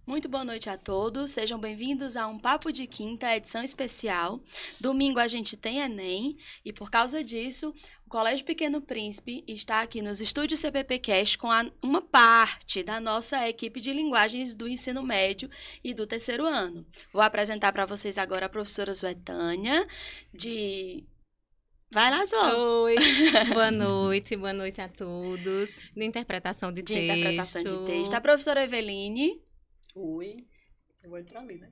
Muito boa noite a todos, sejam bem-vindos a um Papo de Quinta, edição especial. Domingo a gente tem Enem e por causa disso, o Colégio Pequeno Príncipe está aqui nos estúdios CPPcast com uma parte da nossa equipe de linguagens do ensino médio e do terceiro ano. Vou apresentar para vocês agora a professora Suetânia, de... Vai lá, Zô! Oi, boa noite a todos. De interpretação de texto. Interpretação de texto. A professora Eveline... Oi, eu vou entrar ali, né?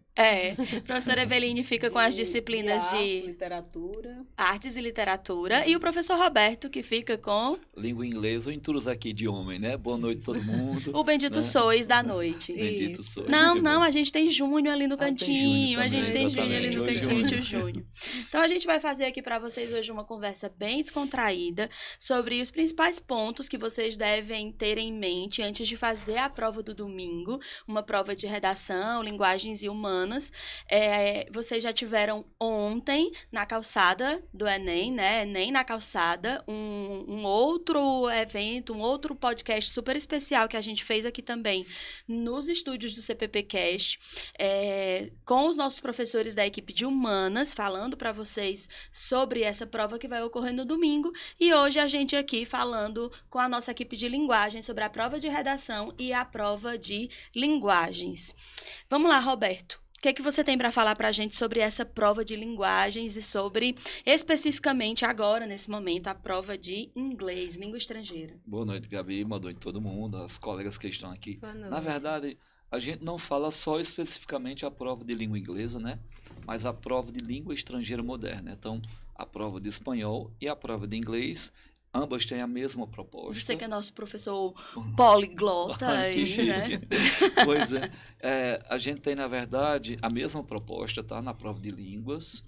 Professora Eveline fica com as disciplinas de artes e literatura. E o professor Roberto, que fica com... língua inglesa ou intrusos aqui de homem, né? Boa noite todo mundo. O Bendito né? Sois da noite. Bendito Sois. Não, a gente tem Júnior ali no cantinho. Tem Júnior a gente tem também, Júnior ali no exatamente. cantinho, tio Júnior. Então a gente vai fazer aqui para vocês hoje uma conversa bem descontraída sobre os principais pontos que vocês devem ter em mente antes de fazer a prova do domingo, uma prova de redação, linguagens e humanas. Vocês já tiveram ontem na calçada do Enem, né? Enem na calçada, um outro evento, um outro podcast super especial que a gente fez aqui também nos estúdios do CPPcast, com os nossos professores da equipe de humanas, falando para vocês sobre essa prova que vai ocorrer no domingo. E hoje a gente aqui falando com a nossa equipe de linguagem sobre a prova de redação e a prova de linguagens. Vamos lá, Roberto. O que é que você tem para falar para a gente sobre essa prova de linguagens e sobre, especificamente agora, nesse momento, a prova de inglês, língua estrangeira? Boa noite, Gabi. Boa noite todo mundo, as colegas que estão aqui. Boa noite. Na verdade, a gente não fala só especificamente a prova de língua inglesa, né? Mas a prova de língua estrangeira moderna. Então, a prova de espanhol e a prova de inglês, ambas têm a mesma proposta. Você que é nosso professor poliglota Que aí, chique. né? Pois é. A gente tem, na verdade, a mesma proposta, tá? Na prova de línguas.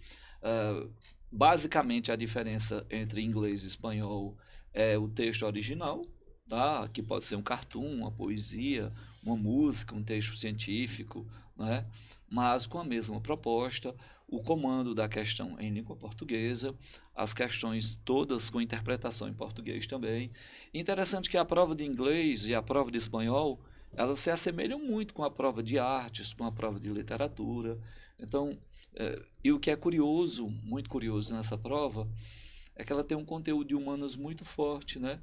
Basicamente, a diferença entre inglês e espanhol é o texto original, tá? Que pode ser um cartoon, uma poesia, uma música, um texto científico, né? Mas com a mesma proposta, o comando da questão em língua portuguesa, as questões todas com interpretação em português também. Interessante que a prova de inglês e a prova de espanhol, elas se assemelham muito com a prova de artes, com a prova de literatura. Então, e o que é curioso, muito curioso nessa prova, é que ela tem um conteúdo de humanas muito forte, né?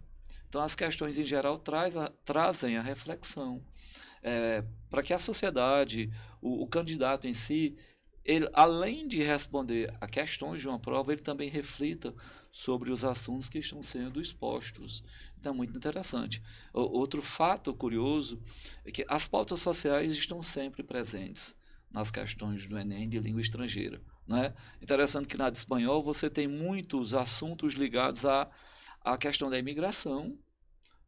Então, as questões em geral trazem a reflexão. Para que a sociedade, o candidato em si, ele, além de responder a questões de uma prova, ele também reflita sobre os assuntos que estão sendo expostos. Então, é muito interessante. Outro fato curioso é que as pautas sociais estão sempre presentes nas questões do Enem de língua estrangeira, né? Interessante que na de espanhol você tem muitos assuntos ligados à questão da imigração,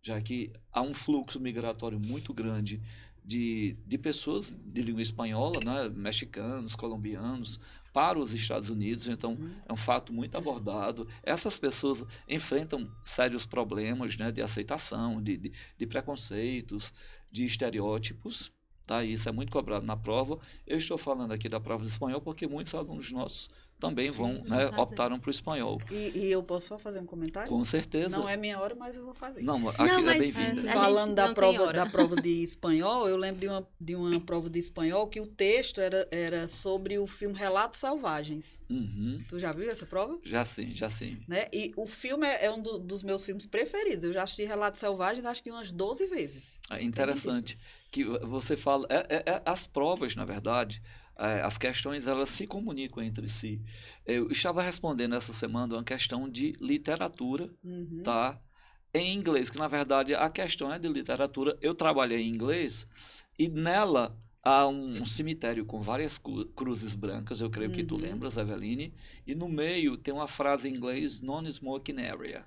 já que há um fluxo migratório muito grande de pessoas de língua espanhola, né, mexicanos, colombianos, para os Estados Unidos. Então, é um fato muito abordado. Essas pessoas enfrentam sérios problemas, né, de aceitação, de preconceitos, de estereótipos. Tá? Isso é muito cobrado na prova. Eu estou falando aqui da prova de espanhol porque muitos alunos nossos também optaram para o espanhol. E eu posso só fazer um comentário? Com certeza. Não é minha hora, mas eu vou fazer. Não, aqui é bem-vinda. Falando da prova de espanhol, eu lembro de uma prova de espanhol que o texto era sobre o filme Relatos Selvagens. Uhum. Tu já viu essa prova? Já sim. Né? E o filme é um dos meus filmes preferidos. Eu já assisti Relatos Selvagens acho que umas 12 vezes. É interessante que você fala... as provas, na verdade... as questões, elas se comunicam entre si. Eu estava respondendo essa semana uma questão de literatura, tá? Em inglês, que na verdade a questão é de literatura. Eu trabalhei em inglês e nela há um cemitério com várias cruzes brancas, eu creio que tu lembras, Eveline, e no meio tem uma frase em inglês, non-smoking area.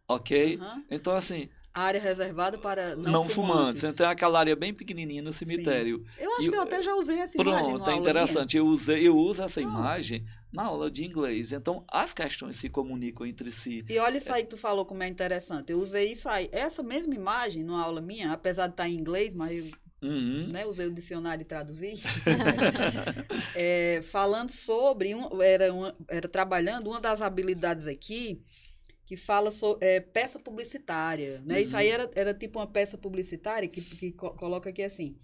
Ok? Então, assim... área reservada para não fumantes. Então é aquela área bem pequenininha no cemitério. Sim. Eu acho que eu até já usei essa imagem. Pronto, é interessante. Eu uso essa imagem na aula de inglês. Então as questões se comunicam entre si. E olha isso aí que tu falou como é interessante. Eu usei isso aí, essa mesma imagem numa aula minha, apesar de estar em inglês, mas eu usei o dicionário e traduzi. Falando sobre, era trabalhando uma das habilidades aqui, que fala sobre peça publicitária, né? Isso aí era tipo uma peça publicitária que coloca aqui assim: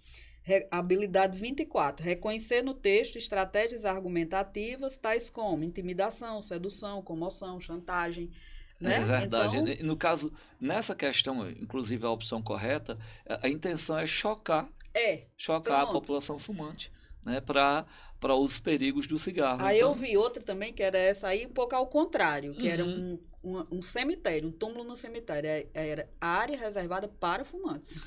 Habilidade 24. Reconhecer no texto estratégias argumentativas, tais como intimidação, sedução, comoção, chantagem. Né? É verdade. Então, No caso, nessa questão, inclusive a opção correta, a intenção é chocar a pronto. população fumante, né, para os perigos do cigarro. Aí então, eu vi outra também, que era essa aí, um pouco ao contrário, que era um cemitério, um túmulo no cemitério. Era a área reservada para fumantes.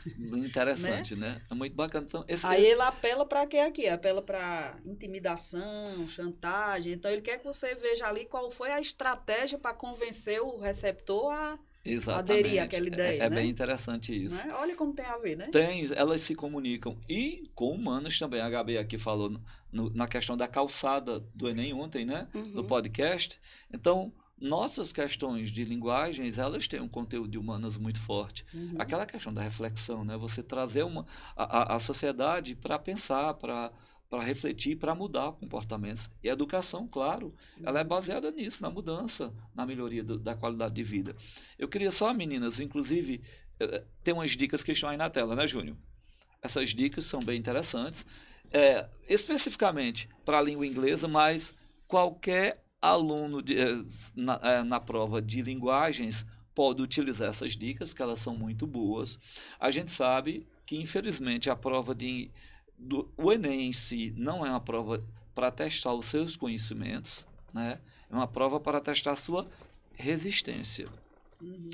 interessante, né? É muito bacana. Então, Aí ele apela para quê aqui? Apela para intimidação, chantagem. Então ele quer que você veja ali qual foi a estratégia para convencer o receptor a aderir àquela ideia. É né? bem interessante isso. Né? Olha como tem a ver, né? Elas se comunicam. E com humanos também. A Gabi aqui falou na questão da calçada do Enem ontem, né? No podcast. Então, nossas questões de linguagens, elas têm um conteúdo de humanas muito forte. Aquela questão da reflexão, né? Você trazer a sociedade para pensar, para refletir, para mudar comportamentos. E a educação, claro, ela é baseada nisso, na mudança, na melhoria da qualidade de vida. Eu queria só, meninas, inclusive, ter umas dicas que estão aí na tela, né, Júnior? Essas dicas são bem interessantes. Especificamente para a língua inglesa, mas qualquer aluno na prova de linguagens pode utilizar essas dicas, que elas são muito boas. A gente sabe que, infelizmente, a prova o Enem em si não é uma prova para testar os seus conhecimentos, né? É uma prova para testar a sua resistência.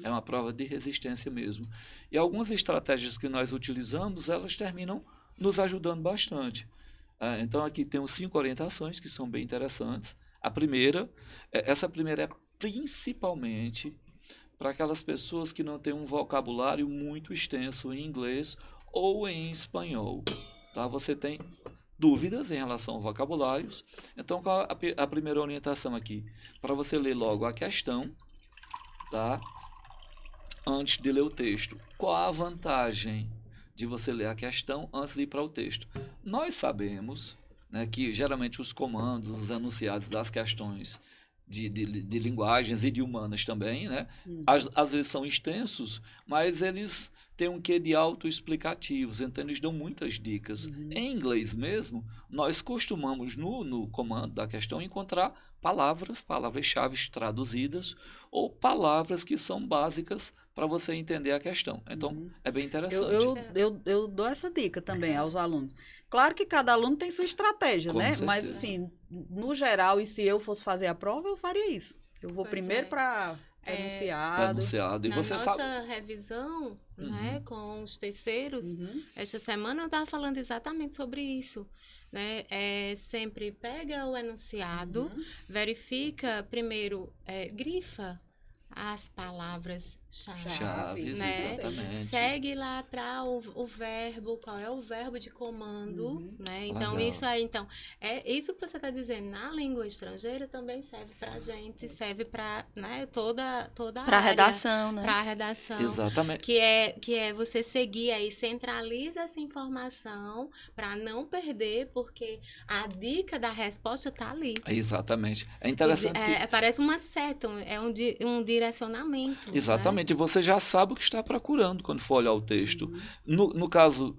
É uma prova de resistência mesmo. E algumas estratégias que nós utilizamos, elas terminam nos ajudando bastante. Então, aqui temos 5 orientações que são bem interessantes. Essa primeira é principalmente para aquelas pessoas que não têm um vocabulário muito extenso em inglês ou em espanhol. Tá? Você tem dúvidas em relação a vocabulários. Então, qual a primeira orientação aqui? Para você ler logo a questão, tá? Antes de ler o texto. Qual a vantagem de você ler a questão antes de ir para o texto? Nós sabemos, né, que geralmente os comandos, os enunciados das questões de linguagens e de humanas também, né, às vezes são extensos, mas eles têm um quê de autoexplicativos, então eles dão muitas dicas. Em inglês mesmo, nós costumamos no comando da questão encontrar palavras-chave traduzidas ou palavras que são básicas para você entender a questão. Então, é bem interessante. Eu dou essa dica também aos alunos. Claro que cada aluno tem sua estratégia, né? certeza. Mas, assim, no geral, e se eu fosse fazer a prova, eu faria isso. Eu vou primeiro para enunciado. E Na você nossa sabe... revisão, né, com os terceiros, esta semana eu estava falando exatamente sobre isso. Né? Sempre pega o enunciado, verifica primeiro, grifa as palavras-chave, né? Exatamente. Segue lá para o verbo, qual é o verbo de comando, né? Então, Legal. isso aí, isso que você está dizendo na língua estrangeira também serve para a gente, serve para, né, toda a Para área. redação, né? Para redação. Exatamente. Que é você seguir aí, centraliza essa informação para não perder, porque a dica da resposta está ali. Exatamente. É interessante Parece uma seta, é um direcionamento. Exatamente. E você já sabe o que está procurando quando for olhar o texto. No caso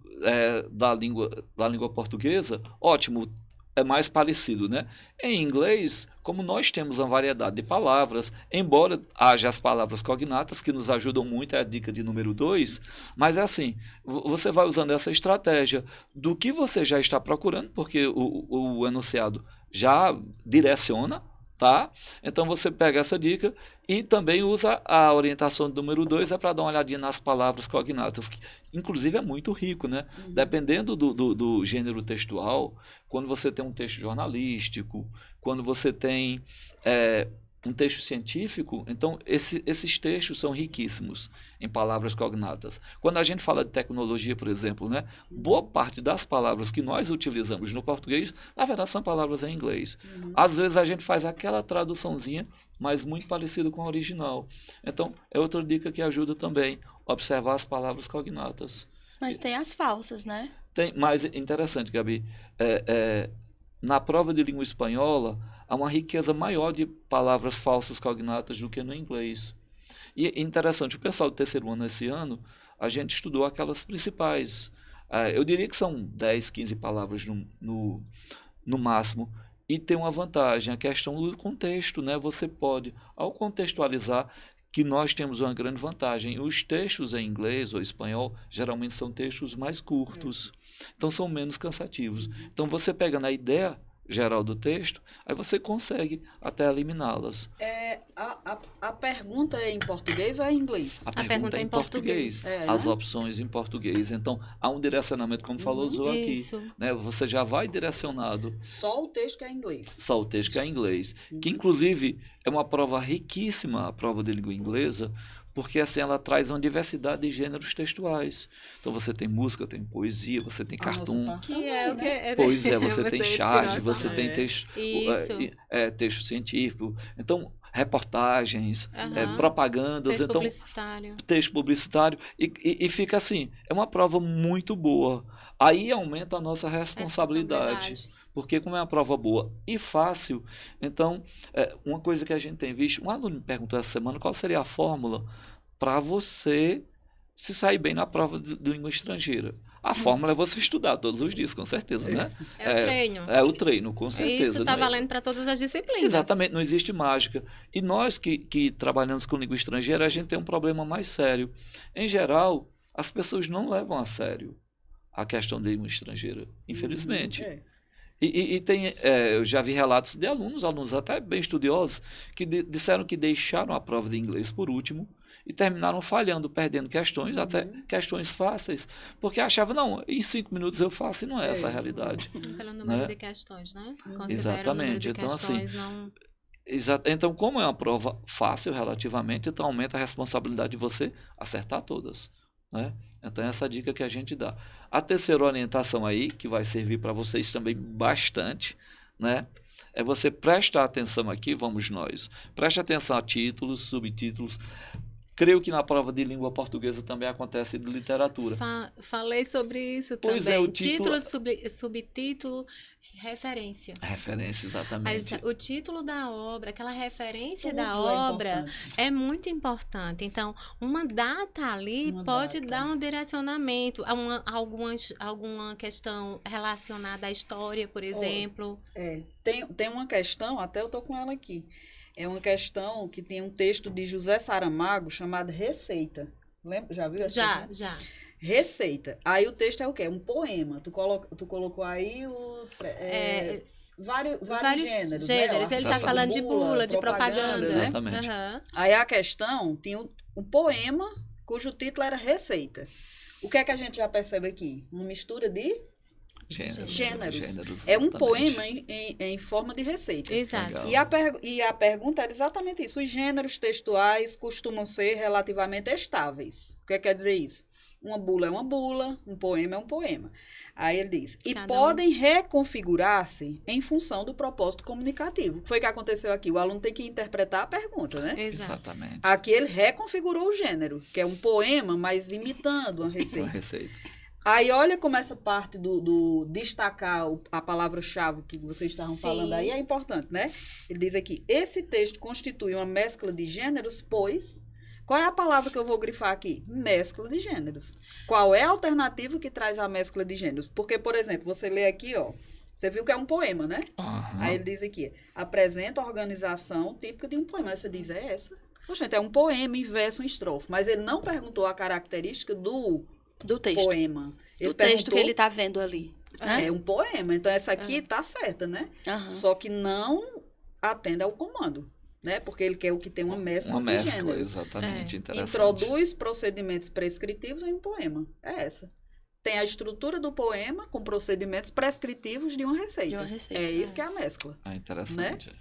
da língua portuguesa, ótimo, é mais parecido, né? Em inglês, como nós temos uma variedade de palavras, embora haja as palavras cognatas, que nos ajudam muito, é a dica de número 2, mas é assim, você vai usando essa estratégia do que você já está procurando, porque o enunciado já direciona, tá? Então você pega essa dica e também usa a orientação do número 2, para dar uma olhadinha nas palavras cognatas, que inclusive é muito rico, né? Dependendo do gênero textual, quando você tem um texto jornalístico, quando você tem um texto científico, então esses textos são riquíssimos em palavras cognatas. Quando a gente fala de tecnologia, por exemplo, né, boa parte das palavras que nós utilizamos no português, na verdade, são palavras em inglês. Às vezes a gente faz aquela traduçãozinha, mas muito parecida com a original. Então, é outra dica que ajuda também a observar as palavras cognatas. Mas tem as falsas, né? Tem, mas interessante, Gabi, na prova de língua espanhola, há uma riqueza maior de palavras falsas cognatas do que no inglês. E é interessante, o pessoal do terceiro ano esse ano, a gente estudou aquelas principais, Eu diria que são 10, 15 palavras no máximo. E tem uma vantagem, a questão do contexto, né? Você pode, ao contextualizar, que nós temos uma grande vantagem. Os textos em inglês ou espanhol, geralmente são textos mais curtos, então são menos cansativos. Então, você pega na ideia geral do texto, aí você consegue até eliminá-las. A pergunta é em português ou é em inglês? A pergunta é em português. As opções em português. Então, há um direcionamento, como falou Zoe aqui. Né? Você já vai direcionado. Só o texto que é em inglês. Só o texto que é em inglês. Que, inclusive, é uma prova riquíssima, a prova de língua inglesa, porque assim ela traz uma diversidade de gêneros textuais. Então você tem música, tem poesia, você tem cartoon. Que é o que é. Pois é, você tem charge, você tem texto científico. Então, reportagens, propagandas. Texto publicitário. Texto publicitário. E fica assim, é uma prova muito boa. Aí aumenta a nossa responsabilidade. Porque como é uma prova boa e fácil, então, uma coisa que a gente tem visto, um aluno me perguntou essa semana qual seria a fórmula para você se sair bem na prova de língua estrangeira. A fórmula é você estudar todos os dias, com certeza, né? É o treino. É o treino, com certeza. Isso está valendo para todas as disciplinas. Exatamente, não existe mágica. E nós que trabalhamos com língua estrangeira, a gente tem um problema mais sério. Em geral, as pessoas não levam a sério a questão da língua estrangeira, infelizmente. E eu já vi relatos de alunos até bem estudiosos, que disseram que deixaram a prova de inglês por último e terminaram falhando, perdendo questões, até questões fáceis, porque achavam, não, em 5 minutos eu faço, e não é essa a realidade. Pelo número de questões, né? Exatamente. Então, assim, então, como é uma prova fácil relativamente, então aumenta a responsabilidade de você acertar todas, né? Então, essa dica que a gente dá. A terceira orientação aí, que vai servir para vocês também bastante, né? É você prestar atenção aqui, vamos nós. Preste atenção a títulos, subtítulos. Creio que na prova de língua portuguesa também acontece de literatura. Falei sobre isso pois também. O título, subtítulo, referência. Referência, exatamente. O título da obra, aquela referência da obra é muito importante. Então, uma data ali pode dar um direcionamento a alguma questão relacionada à história, por exemplo. Tem uma questão, até eu estou com ela aqui. É uma questão que tem um texto de José Saramago chamado Receita. Lembra? Já viu essa questão? Já. Receita. Aí o texto é o quê? Um poema. Tu colocou aí vários gêneros. Né? Ele está falando de bula, de propaganda. Né? Exatamente. Aí a questão tinha um poema cujo título era Receita. O que é que a gente já percebe aqui? Uma mistura de gêneros. É um poema em forma de receita. Exato. E a pergunta era exatamente isso. Os gêneros textuais costumam ser relativamente estáveis. O que quer dizer isso? Uma bula é uma bula, um poema é um poema. Aí ele diz, podem reconfigurar-se em função do propósito comunicativo. O que foi que aconteceu aqui? O aluno tem que interpretar a pergunta, né? Exatamente. Aqui ele reconfigurou o gênero, que é um poema, mas imitando uma receita. Uma receita. Aí olha como essa parte do destacar a palavra-chave que vocês estavam falando aí é importante, né? Ele diz aqui, esse texto constitui uma mescla de gêneros, pois... Qual é a palavra que eu vou grifar aqui? Mescla de gêneros. Qual é a alternativa que traz a mescla de gêneros? Porque, por exemplo, você lê aqui, ó, você viu que é um poema, né? Aí ele diz aqui, apresenta a organização típica de um poema. Aí você diz, é essa? Poxa, é um poema em verso, em estrofe. Mas ele não perguntou a característica do texto. Poema. Do texto que ele está vendo ali. Né? É um poema. Então, essa aqui tá certa, né? Só que não atende ao comando. Né? Porque ele quer o que tem uma mescla de gêneros. Exatamente, interessante. Introduz procedimentos prescritivos em um poema. É essa. Tem a estrutura do poema com procedimentos prescritivos de uma receita. É isso que é a mescla. Interessante. Né?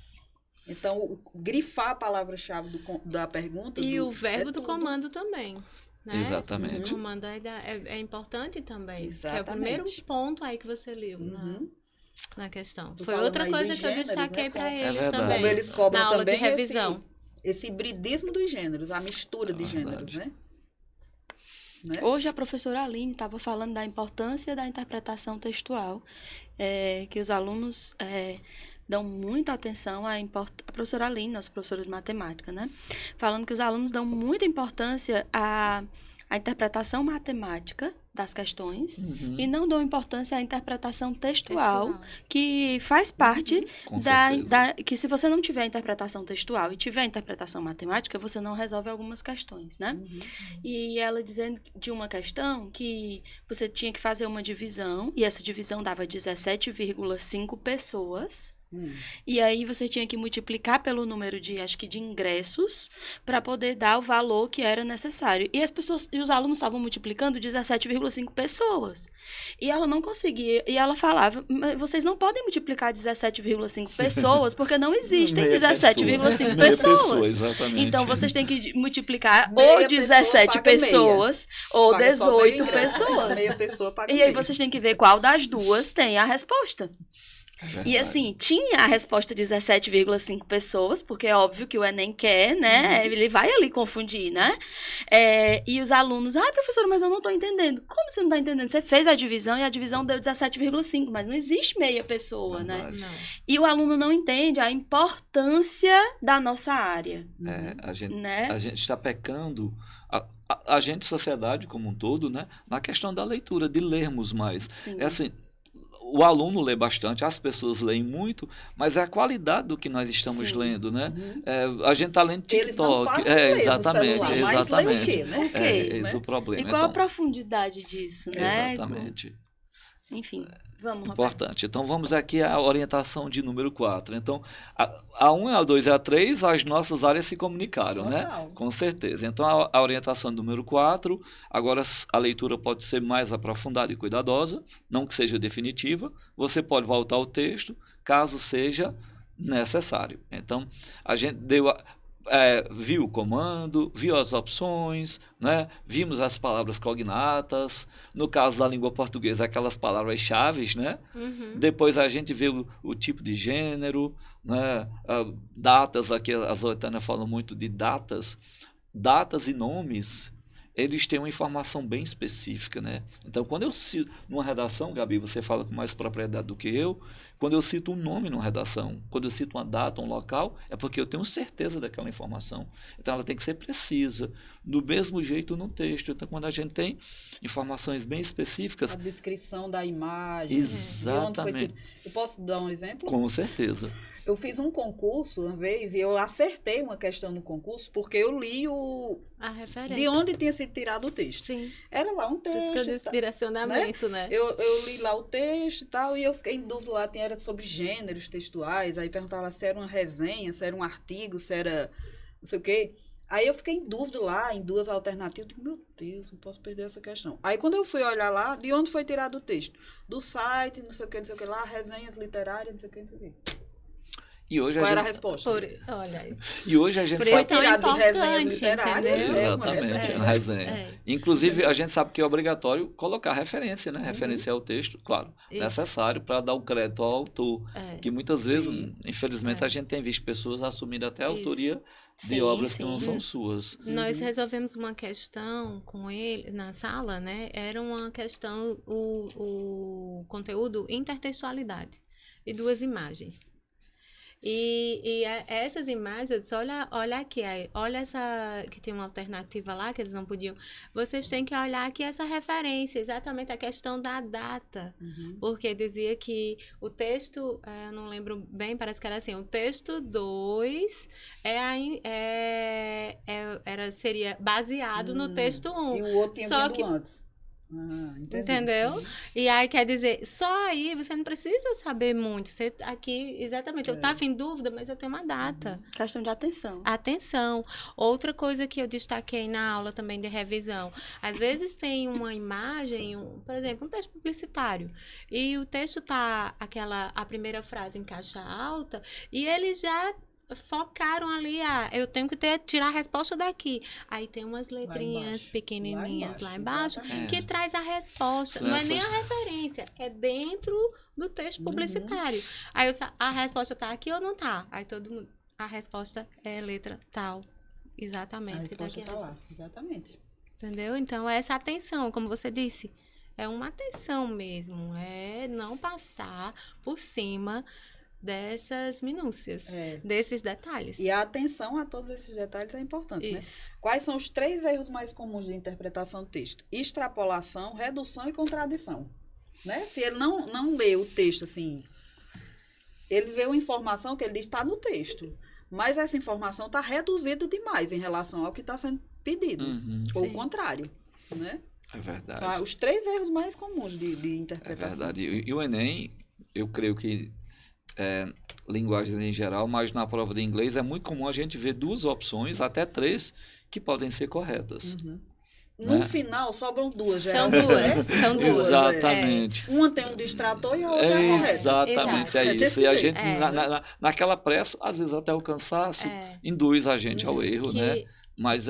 Então, grifar a palavra-chave da pergunta... E o verbo do comando também. Né? Exatamente. O comando é importante também. Exatamente. É o primeiro ponto aí que você leu, na questão. Foi outra coisa que eu destaquei, né, para eles também. Como eles cobram na aula também de revisão. Esse hibridismo dos gêneros, a mistura de gêneros, né? Hoje a professora Aline estava falando da importância da interpretação textual, que os alunos dão muita atenção a professora Aline, nossa professora de matemática, né? Falando que os alunos dão muita importância a interpretação matemática das questões Uhum. e não dão importância à interpretação textual, que faz parte Com certeza. que se você não tiver a interpretação textual e tiver a interpretação matemática, você não resolve algumas questões, né? E ela dizendo de uma questão que você tinha que fazer uma divisão, e essa divisão dava 17,5 pessoas. E aí você tinha que multiplicar pelo número de, acho que de ingressos, para poder dar o valor que era necessário. E as pessoas, e os alunos estavam multiplicando 17,5 pessoas. E ela não conseguia, e ela falava, vocês não podem multiplicar 17,5 pessoas, porque não existem 17,5 Meia pessoas. pessoa, exatamente. Então vocês têm que multiplicar Meia ou 17 pessoas ou Paga só meio 18 ingresso. pessoas. Meia pessoa paga E aí meio. vocês têm que ver qual das duas tem a resposta. Verdade. E assim, tinha a resposta 17,5 pessoas, porque é óbvio que o Enem quer, né? Ele vai ali confundir, né? E os alunos, professora, mas eu não estou entendendo. Como você não está entendendo? Você fez a divisão e a divisão deu 17,5, mas não existe meia pessoa, Verdade. né? Não. E o aluno não entende a importância da nossa área, A gente né? está pecando, a gente, sociedade como um todo, né? Na questão da leitura, de lermos mais. Sim. É assim, o aluno lê bastante, as pessoas leem muito, mas é a qualidade do que nós estamos Sim. lendo, né? A gente está lendo Eles não TikTok. param de ler no Exatamente, celular, mas lê o exatamente. quê, né? O quê, Esse é o problema. E qual a Então, profundidade disso, né? exatamente. Enfim, vamos, Roberto. Importante. Então, vamos aqui à orientação de número 4. Então, a 1, a 2 e a 3, as nossas áreas se comunicaram, né? Total. Com certeza. Então, a orientação do número 4, agora a leitura pode ser mais aprofundada e cuidadosa, não que seja definitiva. Você pode voltar ao texto, caso seja necessário. Então, a gente viu o comando, viu as opções, né? Vimos as palavras cognatas, no caso da língua portuguesa, aquelas palavras-chave, né? Uhum. Depois a gente vê o tipo de gênero, né? Datas, aqui a Zoetânia fala muito de datas e nomes, eles têm uma informação bem específica, né? Então, quando eu cito numa redação, Gabi, você fala com mais propriedade do que eu, quando eu cito um nome numa redação, quando eu cito uma data, um local, é porque eu tenho certeza daquela informação. Então, ela tem que ser precisa, do mesmo jeito no texto. Então, quando a gente tem informações bem específicas... A descrição da imagem. Exatamente. Eu posso dar um exemplo? Com certeza. Eu fiz um concurso uma vez e eu acertei uma questão no concurso porque eu li A referência. de onde tinha sido tirado o texto. Sim. Era lá um Por isso que eu texto. disse direcionamento, né? Eu li lá o texto e tal, e eu fiquei em dúvida lá, era sobre gêneros textuais, aí perguntava se era uma resenha, se era um artigo, se era não sei o quê. Aí eu fiquei em dúvida lá, em duas alternativas, eu digo, meu Deus, não posso perder essa questão. Aí quando eu fui olhar lá, de onde foi tirado o texto? Do site, não sei o que lá, resenhas literárias, não sei o que, não sei o que. E hoje Qual era a resposta? Olha aí. E hoje a gente Por sabe... isso tão tirado de resenhas importante, literárias. entendeu? Exatamente, uma resenha. Inclusive, a gente sabe que é obrigatório colocar referência, né? Referência ao texto, claro, Isso. necessário para dar o crédito ao autor. Que muitas vezes, Sim. infelizmente, a gente tem visto pessoas assumindo até a Isso. autoria de Sim, obras que sim. não são suas. Nós resolvemos uma questão com ele na sala, né? Era uma questão, o conteúdo intertextualidade e 2 imagens. E essas imagens, eu disse, olha aqui, olha essa, que tem uma alternativa lá que eles não podiam. Vocês têm que olhar aqui essa referência, exatamente a questão da data. Porque dizia que o texto, eu não lembro bem, parece que era assim, o texto 2 seria baseado no texto 1. E o outro tinha Só vindo que- antes. Entendi. Entendeu? E aí quer dizer, só aí você não precisa saber muito. Você aqui, exatamente, eu estava em dúvida, mas eu tenho uma data. Questão de atenção. Atenção. Outra coisa que eu destaquei na aula também de revisão. Às vezes tem uma imagem, por exemplo, um texto publicitário. E o texto tá a primeira frase em caixa alta, e eles já focaram ali, eu tenho que tirar a resposta daqui. Aí tem umas letrinhas pequenininhas lá embaixo exatamente. que traz a resposta. São Não é essas- nem a referência, é dentro do texto publicitário. Aí a resposta tá aqui ou não tá? Aí todo mundo, a resposta é letra tal. Exatamente. A que tá resposta aqui está lá, exatamente. Entendeu? Então, essa atenção, como você disse, é uma atenção mesmo. É não passar por cima dessas minúcias, desses detalhes. E a atenção a todos esses detalhes é importante, Isso. né? Quais são os 3 erros mais comuns de interpretação do texto? Extrapolação, redução e contradição. Né? Se ele não lê o texto assim, ele vê uma informação que ele diz está no texto, mas essa informação está reduzida demais em relação ao que está sendo pedido, ou o contrário, né? É verdade. São os 3 erros mais comuns de interpretação. É verdade. E o Enem, eu creio que linguagem em geral, mas na prova de inglês é muito comum a gente ver 2 opções, até 3, que podem ser corretas. No final, sobram 2, já. São duas. Exatamente. Uma tem um distrator e a outra é correta. Exatamente, é isso. E a gente, naquela pressa, às vezes até o cansaço, induz a gente ao erro, né? Mas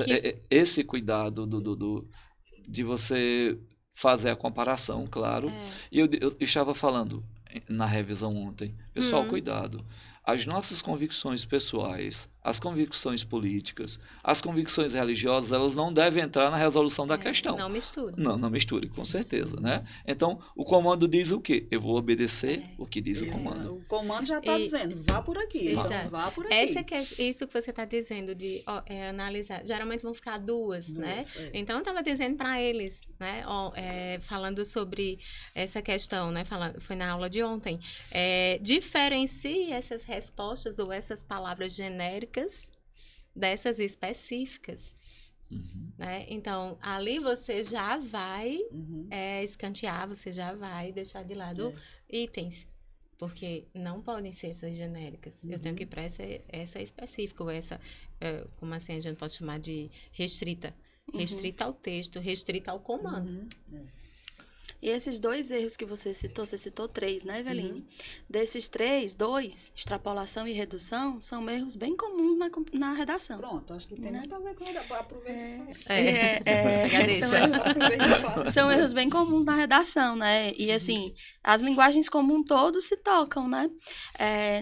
esse cuidado de você fazer a comparação, claro. E eu estava falando na revisão ontem, pessoal, cuidado. As nossas convicções pessoais, as convicções políticas, as convicções religiosas, elas não devem entrar na resolução da questão. Não misture. Não misture, com certeza, né? Então, o comando diz o quê? Eu vou obedecer o que diz o comando. O comando já está dizendo, vá por aqui, então vá por aqui. Isso que você está dizendo de analisar. Geralmente vão ficar 2, né? Então, eu estava dizendo para eles, né? Falando sobre essa questão, né? Foi na aula de ontem. Diferencie essas respostas ou essas palavras genéricas dessas específicas. Né? Então, ali você já vai escantear, você já vai deixar de lado itens, porque não podem ser essas genéricas. Eu tenho que ir para essa específica, ou essa, como assim a gente pode chamar de restrita. Restrita ao texto, restrita ao comando. E esses 2 erros que você citou 3, né, Eveline? Desses 3, 2, extrapolação e redução, são erros bem comuns na redação. Pronto, acho que tem nada a ver com a aproveita. São erros bem comuns na redação, né? E assim, as linguagens como um todo se tocam, né?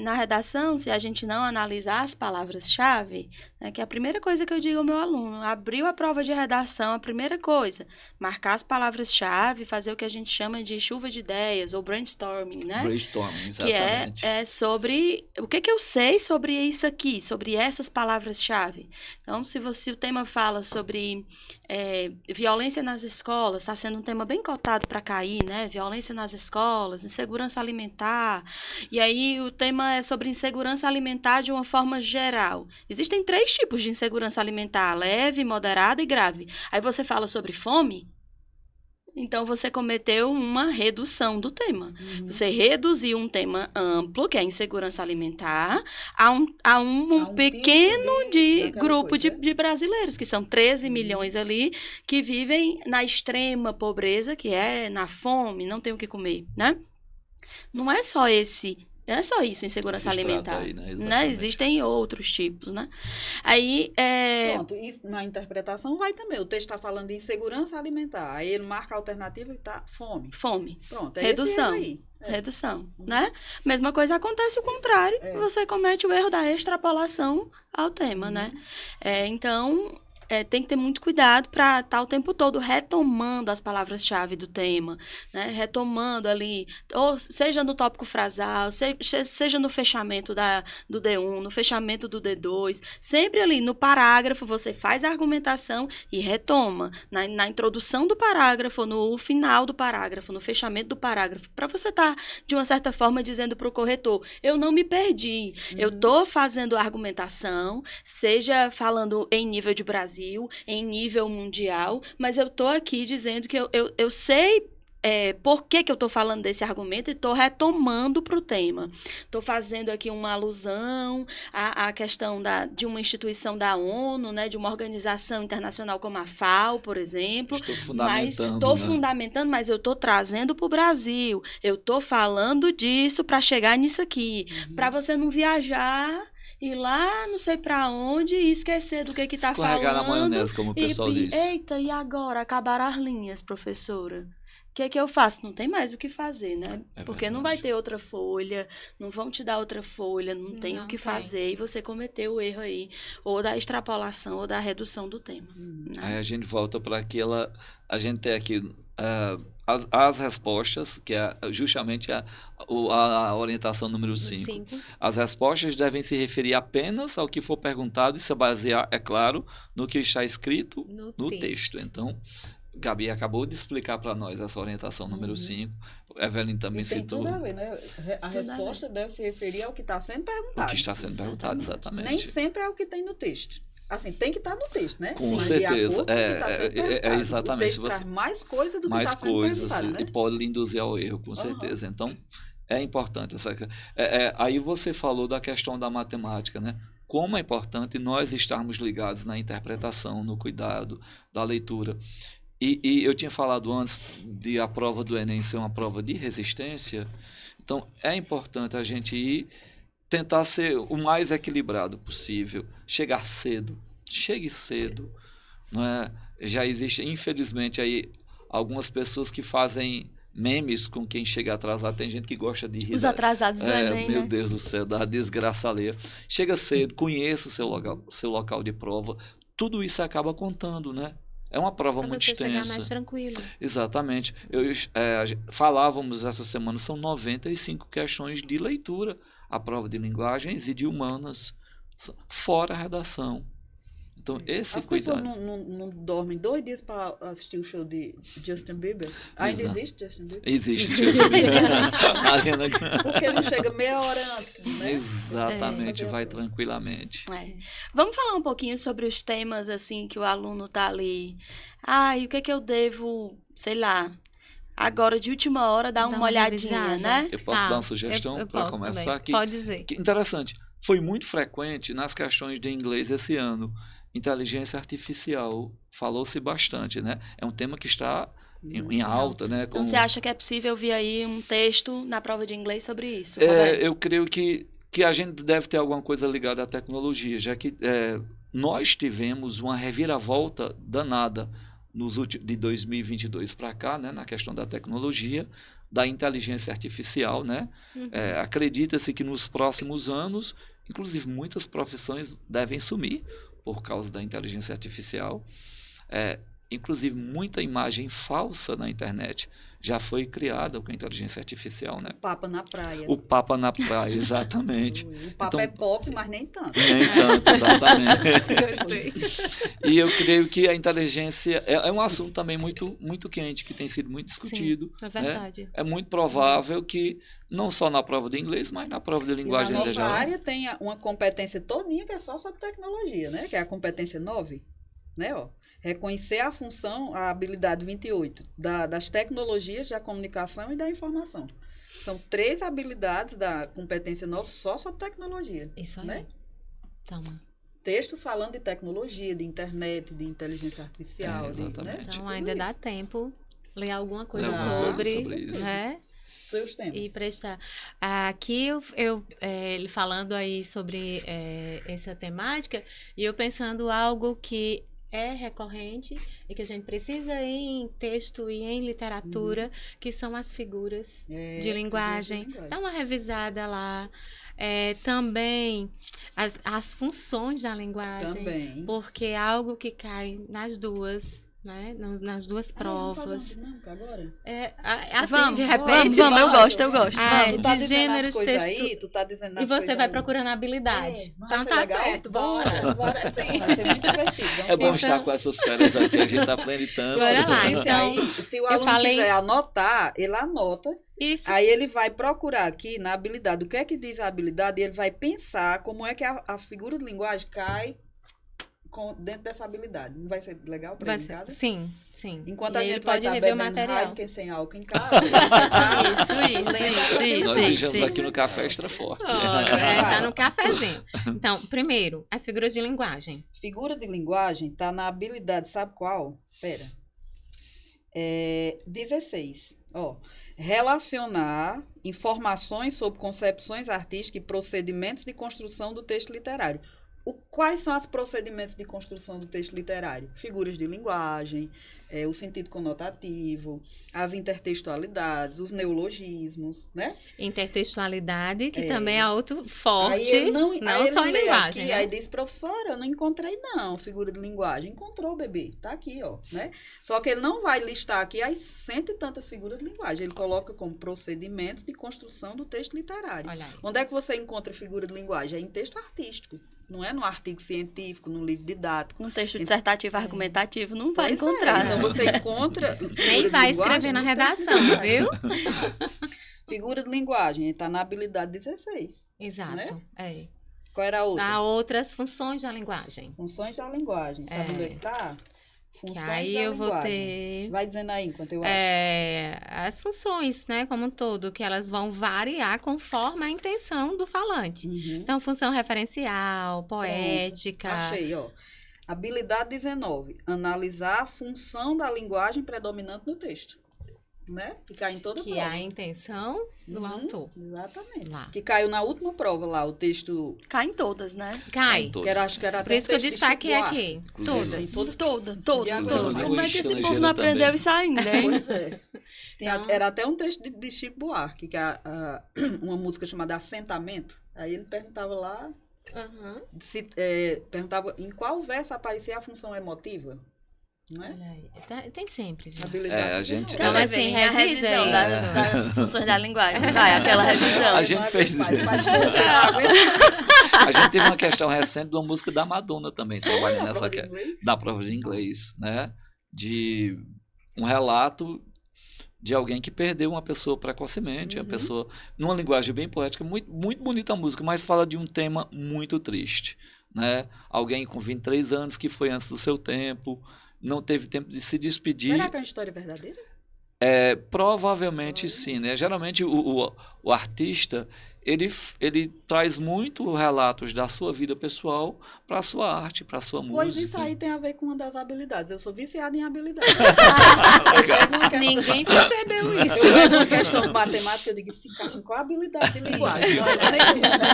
Na redação, se a gente não analisar as palavras-chave, né, que é a primeira coisa que eu digo ao meu aluno, abriu a prova de redação, a primeira coisa, marcar as palavras-chave, fazer o que a gente chama de chuva de ideias, ou brainstorming, né? Brainstorming, exatamente. Que é sobre o que eu sei sobre isso aqui, sobre essas palavras-chave. Então, se o tema fala sobre violência nas escolas, está sendo um tema bem cotado para cair, né? Violência nas escolas, insegurança alimentar. E aí o tema é sobre insegurança alimentar de uma forma geral. Existem 3 tipos de insegurança alimentar: leve, moderada e grave. Aí você fala sobre fome, então você cometeu uma redução do tema. Você reduziu um tema amplo, que é a insegurança alimentar, a um pequeno grupo de brasileiros, que são 13 milhões ali, que vivem na extrema pobreza, que é na fome, não tem o que comer, né? Não é só isso, insegurança alimentar. Aí, né? Existem outros tipos, né? Aí, Pronto, isso na interpretação vai também. O texto está falando de insegurança alimentar. Aí ele marca a alternativa que está fome. Fome. Pronto, redução. Redução, né? Mesma coisa acontece o contrário. Você comete o erro da extrapolação ao tema, né? Então, tem que ter muito cuidado para estar o tempo todo retomando as palavras-chave do tema, né? Retomando ali, ou seja no tópico frasal, seja no fechamento do D1, no fechamento do D2, sempre ali no parágrafo você faz a argumentação e retoma na introdução do parágrafo, no final do parágrafo, no fechamento do parágrafo, para você estar, de uma certa forma, dizendo para o corretor, eu não me perdi, eu estou fazendo a argumentação, seja falando em nível de Brasil, em nível mundial, mas eu estou aqui dizendo que eu sei por que eu estou falando desse argumento e estou retomando para o tema. Estou fazendo aqui uma alusão à questão de uma instituição da ONU, né, de uma organização internacional como a FAO, por exemplo. Estou fundamentando, mas eu estou trazendo para o Brasil. Eu estou falando disso para chegar nisso aqui. Para você não viajar ir lá, não sei pra onde, e esquecer do que tá falando. Escorregar na maionese, como o pessoal diz. Eita, e agora? Acabaram as linhas, professora. O que é que eu faço? Não tem mais o que fazer, né? É Porque não vai verdade. ter outra folha, não vão te dar outra folha, não tem o Não que tem. fazer, e você cometeu o erro aí, ou da extrapolação, ou da redução do tema. Aí Né? a gente volta para aquela. A gente tem aqui as respostas, que é justamente a orientação número No 5. 5. As respostas devem se referir apenas ao que for perguntado e se basear, é claro, no que está escrito no texto. Então, Gabi acabou de explicar para nós essa orientação número 5. Evelyn também E tem citou tudo a ver, né? A a resposta deve se referir ao que está sendo o perguntado. que está sendo perguntado, exatamente. Nem sempre é o que tem no texto. Assim, tem que estar no texto, né? Com Mas certeza. De acordo com o que está sendo perguntado. Exatamente. O texto traz mais coisa do que mais está sendo coisas perguntado, né? e pode lhe induzir ao erro, com certeza. Então, é importante. Aí você falou da questão da matemática, né? Como é importante nós estarmos ligados na interpretação, no cuidado da leitura. E eu tinha falado antes de a prova do Enem ser uma prova de resistência. Então, é importante a gente tentar ser o mais equilibrado possível. Chegar cedo. Chegue cedo. Não é? Já existe, infelizmente, aí algumas pessoas que fazem memes com quem chega atrasado. Tem gente que gosta de rir. Os atrasados do Enem, Meu né? Deus do céu, da desgraça alheia. Chega cedo, conheça o seu local de prova. Tudo isso acaba contando, né? É uma prova Para muito você extensa. chegar mais tranquilo. Exatamente. Falávamos essa semana, são 95 questões de leitura. A prova de linguagens e de humanas, fora a redação. Então, esse As cuidado. pessoas não dormem 2 dias para assistir o show de Justin Bieber? Ainda Exato. existe Justin Bieber? Existe. Porque não chega meia hora antes, né? Exatamente, É. vai tranquilamente. Vamos falar um pouquinho sobre os temas, assim, que o aluno tá ali. E o que é que eu devo, sei lá, agora de última hora dar uma olhadinha, revisada. né? Eu posso dar uma sugestão eu para posso começar também. aqui? Pode dizer. Que interessante. Foi muito frequente nas questões de inglês esse ano. Inteligência artificial falou-se bastante, né? É um tema que está em alta, né? Então, você acha que é possível vir aí um texto na prova de inglês sobre isso? Roberto? Eu creio que a gente deve ter alguma coisa ligada à tecnologia, já que nós tivemos uma reviravolta danada de 2022 para cá, né? Na questão da tecnologia, da inteligência artificial, né? Acredita-se que nos próximos anos, inclusive muitas profissões devem sumir por causa da inteligência artificial. Inclusive muita imagem falsa na internet já foi criada com a inteligência artificial, né? O Papa na praia. O Papa na praia, exatamente. O Papa Então, é pop, mas nem tanto. Nem tanto, exatamente. Gostei. E eu creio que a inteligência é um assunto também muito, muito quente, que tem sido muito discutido. Sim, é verdade. É muito provável que, não só na prova de inglês, mas na prova de E na linguagem nossa geral. área tem uma competência todinha que é só sobre tecnologia, né? Que é a competência 9, né? Reconhecer a função, a habilidade 28 das tecnologias da comunicação e da informação. São 3 habilidades da competência 9 só sobre tecnologia. Isso aí. Né? Toma. Textos falando de tecnologia, de internet, de inteligência artificial. Exatamente. Né? Então Tudo ainda dá isso. tempo ler alguma coisa Ler alguma sobre, coisa sobre isso. né? Seus temas. E prestar. Aqui ele falando aí sobre essa temática e eu pensando algo que é recorrente e que a gente precisa em texto e em literatura, que são as figuras de linguagem. Dá uma revisada lá. Também as funções da linguagem. Também. Porque é algo que cai nas duas, né? Nas duas Vamos fazer provas. uma dinâmica agora? Assim, Vamos, de repente. vamos, eu gosto. Tu tá de dizendo gêneros, as coisas texto. aí, tu tá dizendo E as você coisas vai aí. procurando habilidade. Não Então vai ser tá legal? certo, bora sim. Vai ser muito divertido. Vamos É bom lá. estar com essas férias aqui, a gente está aprendendo. Bora lá, Esse então, aí, se o aluno quiser anotar, ele anota. Isso. Aí ele vai procurar aqui na habilidade. O que é que diz a habilidade? E ele vai pensar como é que a figura de linguagem cai dentro dessa habilidade. Não vai ser legal para ele em casa? Sim. Enquanto E a aí gente ele vai pode estar rever o bebendo material. Heineken sem álcool em casa. ele vai estar lendo Nós a estamos aqui no Café Extra Forte. Tá no cafezinho. Então, primeiro, as figuras de linguagem. Figura de linguagem está na habilidade, sabe qual? Pera. 16. Relacionar informações sobre concepções artísticas e procedimentos de construção do texto literário. Quais são os procedimentos de construção do texto literário? Figuras de linguagem, o sentido conotativo, as intertextualidades, os neologismos, né? Intertextualidade, que também é outro forte, aí não só em linguagem. Aqui, né? Aí diz, professora, eu não encontrei não, figura de linguagem. Encontrou, bebê, tá aqui, ó, né? Só que ele não vai listar aqui as 100 e tantas figuras de linguagem. Ele coloca como procedimentos de construção do texto literário. Olha aí. Onde é que você encontra figura de linguagem? É em texto artístico. Não é no artigo científico, no livro didático. No texto dissertativo argumentativo não vai encontrar. Então você encontra. Nem vai escrever na redação, viu? Figura de linguagem, está na habilidade 16. Exato. Né? É. Qual era a outra? Há outras funções da linguagem. Funções da linguagem. Sabe onde é que está? Funções Que aí da eu vou linguagem. ter Vai dizendo aí enquanto eu acho. as funções, né, como um todo, que elas vão variar conforme a intenção do falante. Uhum. Então, função referencial, poética. Achei, ó. Habilidade 19. Analisar a função da linguagem predominante no texto. Né? Que cai em toda Que prova. é a intenção do autor. Exatamente. Lá. Que caiu na última prova lá, o texto. Cai em todas, né? Cai. Que era, acho que era Por até isso que eu texto de destaquei Chico aqui. Inclusive, Todas. Todas. Todas. Como é que esse Estrangeira povo não aprendeu também. isso ainda, hein? Pois é. Então- Era até um texto de Chico Buarque, que é uma música chamada Assentamento. Aí ele perguntava lá, Aham. perguntava em qual verso aparecia a função emotiva. Não é? Olha aí. Tem sempre, gente. Habilidade a gente- 19. Então, Quer assim, ver? A revisa revisão isso. das funções da linguagem. Vai, aquela revisão. A gente fez- Faz A gente teve uma questão recente de uma música da Madonna também, trabalhando nessa da prova de inglês, né? De um relato de alguém que perdeu uma pessoa precocemente, uma pessoa numa linguagem bem poética, muito, muito bonita a música, mas fala de um tema muito triste, né? Alguém com 23 anos que foi antes do seu tempo, não teve tempo de se despedir. Será que é uma história verdadeira? Provavelmente sim, né? Geralmente o artista ele traz muito relatos da sua vida pessoal para a sua arte, para a sua música. Pois isso aí tem a ver com uma das habilidades. Eu sou viciada em habilidades. Ninguém percebeu Eu isso. pego uma questão de matemática, eu digo, se encaixa em qual habilidade de linguagem? Não é nenhuma, né?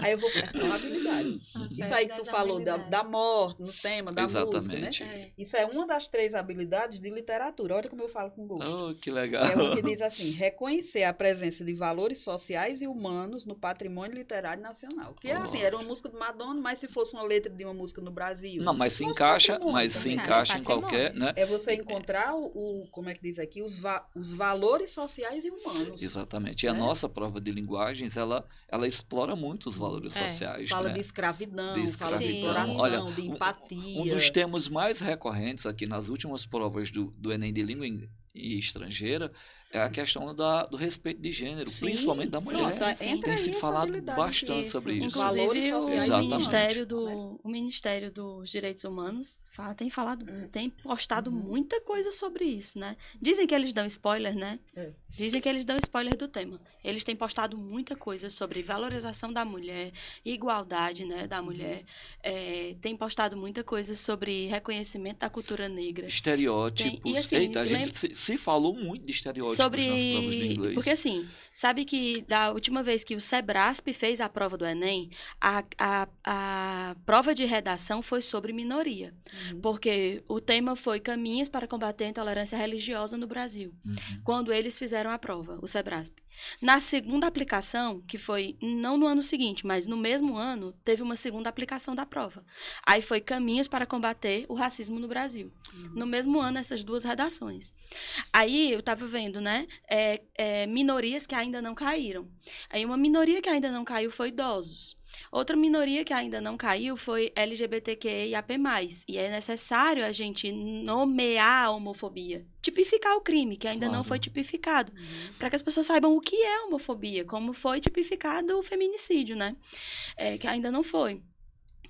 Aí eu vou para qual habilidade? Isso aí que tu falou da morte, no tema da música, né? Exatamente. Isso é uma das 3 habilidades de literatura. Olha como eu falo com gosto. Oh, que legal. É uma que diz assim, reconhecer a presença de valores sociais e humanos no patrimônio literário nacional. Que assim, era uma música de Madonna, mas se fosse uma letra de uma música no Brasil... Não, mas se nosso encaixa, patrimônio mas se também. encaixa em Patrimônio. qualquer, né? É você encontrar como é que diz aqui, os valores sociais e humanos. Exatamente. E a Né? nossa prova de linguagens, ela explora muito os valores sociais, Fala né? de escravidão, De fala de escravidão. exploração, Olha, de empatia. Um dos termos mais recorrentes aqui nas últimas provas do Enem de língua e estrangeira é a questão do respeito de gênero, Sim, principalmente da sim, mulher. essa- entra Tem aí se essa falado habilidade bastante isso. sobre isso. Valores Inclusive, sociais. Exatamente. o Ministério dos Direitos Humanos tem falado, tem postado muita coisa sobre isso, né? Dizem que eles dão spoiler, né? É. Dizem que eles dão spoiler do tema. Eles têm postado muita coisa sobre valorização da mulher, igualdade, né, da mulher. Tem postado muita coisa sobre reconhecimento da cultura negra. Estereótipos. Tem- e assim, Eita, a gente se falou muito de estereótipos nas provas de inglês. Porque assim, sabe que da última vez que o Sebrasp fez a prova do Enem, a prova de redação foi sobre minoria. Porque o tema foi Caminhos para combater a intolerância religiosa no Brasil. Uhum. Quando eles fizeram a prova, o Sebrasp. Na segunda aplicação, que foi não no ano seguinte, mas no mesmo ano, teve uma segunda aplicação da prova. Aí foi Caminhos para combater o racismo no Brasil. No mesmo ano, essas duas redações. Aí eu estava vendo, né, minorias que ainda não caíram. Aí uma minoria que ainda não caiu foi idosos. Outra minoria que ainda não caiu foi LGBTQIAP+. E é necessário a gente nomear a homofobia, tipificar o crime, que ainda não Claro. foi tipificado, para que as pessoas saibam o que é homofobia, como foi tipificado o feminicídio, né? Que ainda não foi.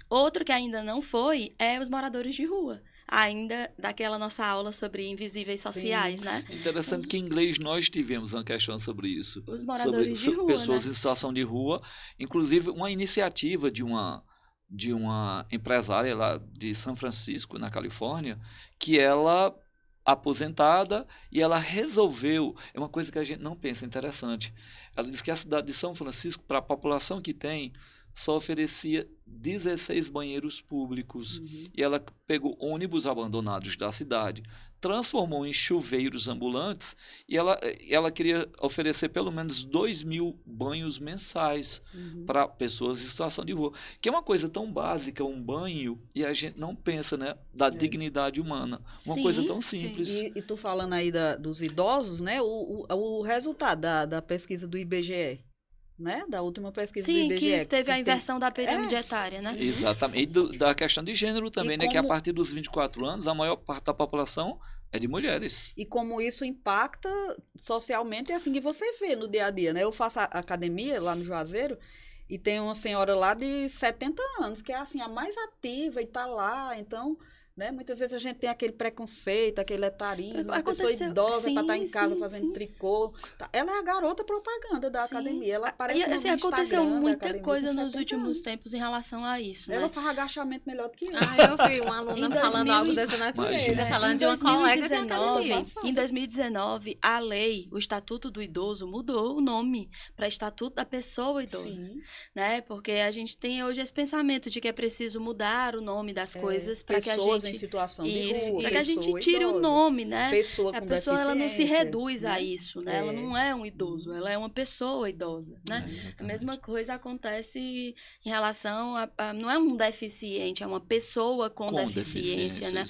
Outro que ainda não foi é os moradores de rua. Ainda daquela nossa aula sobre invisíveis sociais, né? Interessante que em inglês nós tivemos uma questão sobre isso. Os moradores de sobre rua, pessoas né? em situação de rua. Inclusive, uma iniciativa de uma empresária lá de São Francisco, na Califórnia, que ela, aposentada, e ela resolveu, é uma coisa que a gente não pensa, interessante. Ela disse que a cidade de São Francisco, para a população que tem, só oferecia 16 banheiros públicos. E ela pegou ônibus abandonados da cidade, transformou em chuveiros ambulantes e ela queria oferecer pelo menos 2.000 banhos mensais para pessoas em situação de rua, que é uma coisa tão básica, um banho, e a gente não pensa, né, da dignidade humana, uma coisa tão simples. E tu falando aí dos idosos, né, o resultado da pesquisa do IBGE, né? Da última pesquisa do IBGE. Sim, que teve a inversão da pirâmide etária, né? Exatamente. E da questão de gênero também, né? Que a partir dos 24 anos, a maior parte da população é de mulheres. E como isso impacta socialmente, é assim que você vê no dia a dia, né? Eu faço academia lá no Juazeiro e tem uma senhora lá de 70 anos, que é assim, a mais ativa e tá lá, então... Né? Muitas vezes a gente tem aquele preconceito, aquele etarismo, a pessoa idosa para estar em casa fazendo tricô. Ela é a garota propaganda da academia. Ela aparece no assim, aconteceu muita coisa nos últimos tempos em relação a isso. Ela faz agachamento melhor do que eu. Eu vi uma aluna falando algo dessa natureza, falando de uma colega de academia. Em 2019, a lei, o Estatuto do Idoso, mudou o nome para Estatuto da Pessoa Idosa. Né? Porque a gente tem hoje esse pensamento de que é preciso mudar o nome das coisas para que a gente... em situação de rua, para que a gente tire o nome, né? A pessoa ela não se reduz a isso, né? Ela não é um idoso, ela é uma pessoa idosa, né? A mesma coisa acontece em relação não é um deficiente, é uma pessoa com deficiência, né?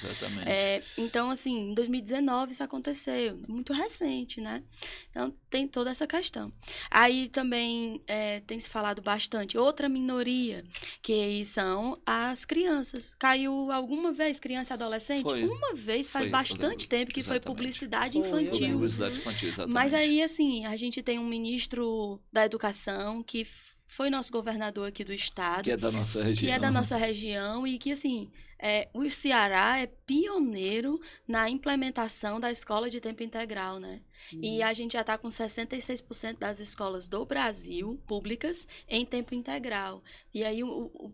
Então, assim, em 2019 isso aconteceu, muito recente, né? Então, tem toda essa questão. Aí também tem se falado bastante, outra minoria, que são as crianças. Caiu alguma vez criança e adolescente? Uma vez, faz bastante tempo que foi publicidade infantil. Publicidade infantil, exatamente. Mas aí, assim, a gente tem um ministro da Educação que foi nosso governador aqui do estado. Que é da nossa região. Que é da nossa região e que, assim, o Ceará é pioneiro na implementação da escola de tempo integral, né? E a gente já está com 66% das escolas do Brasil, públicas, em tempo integral. E aí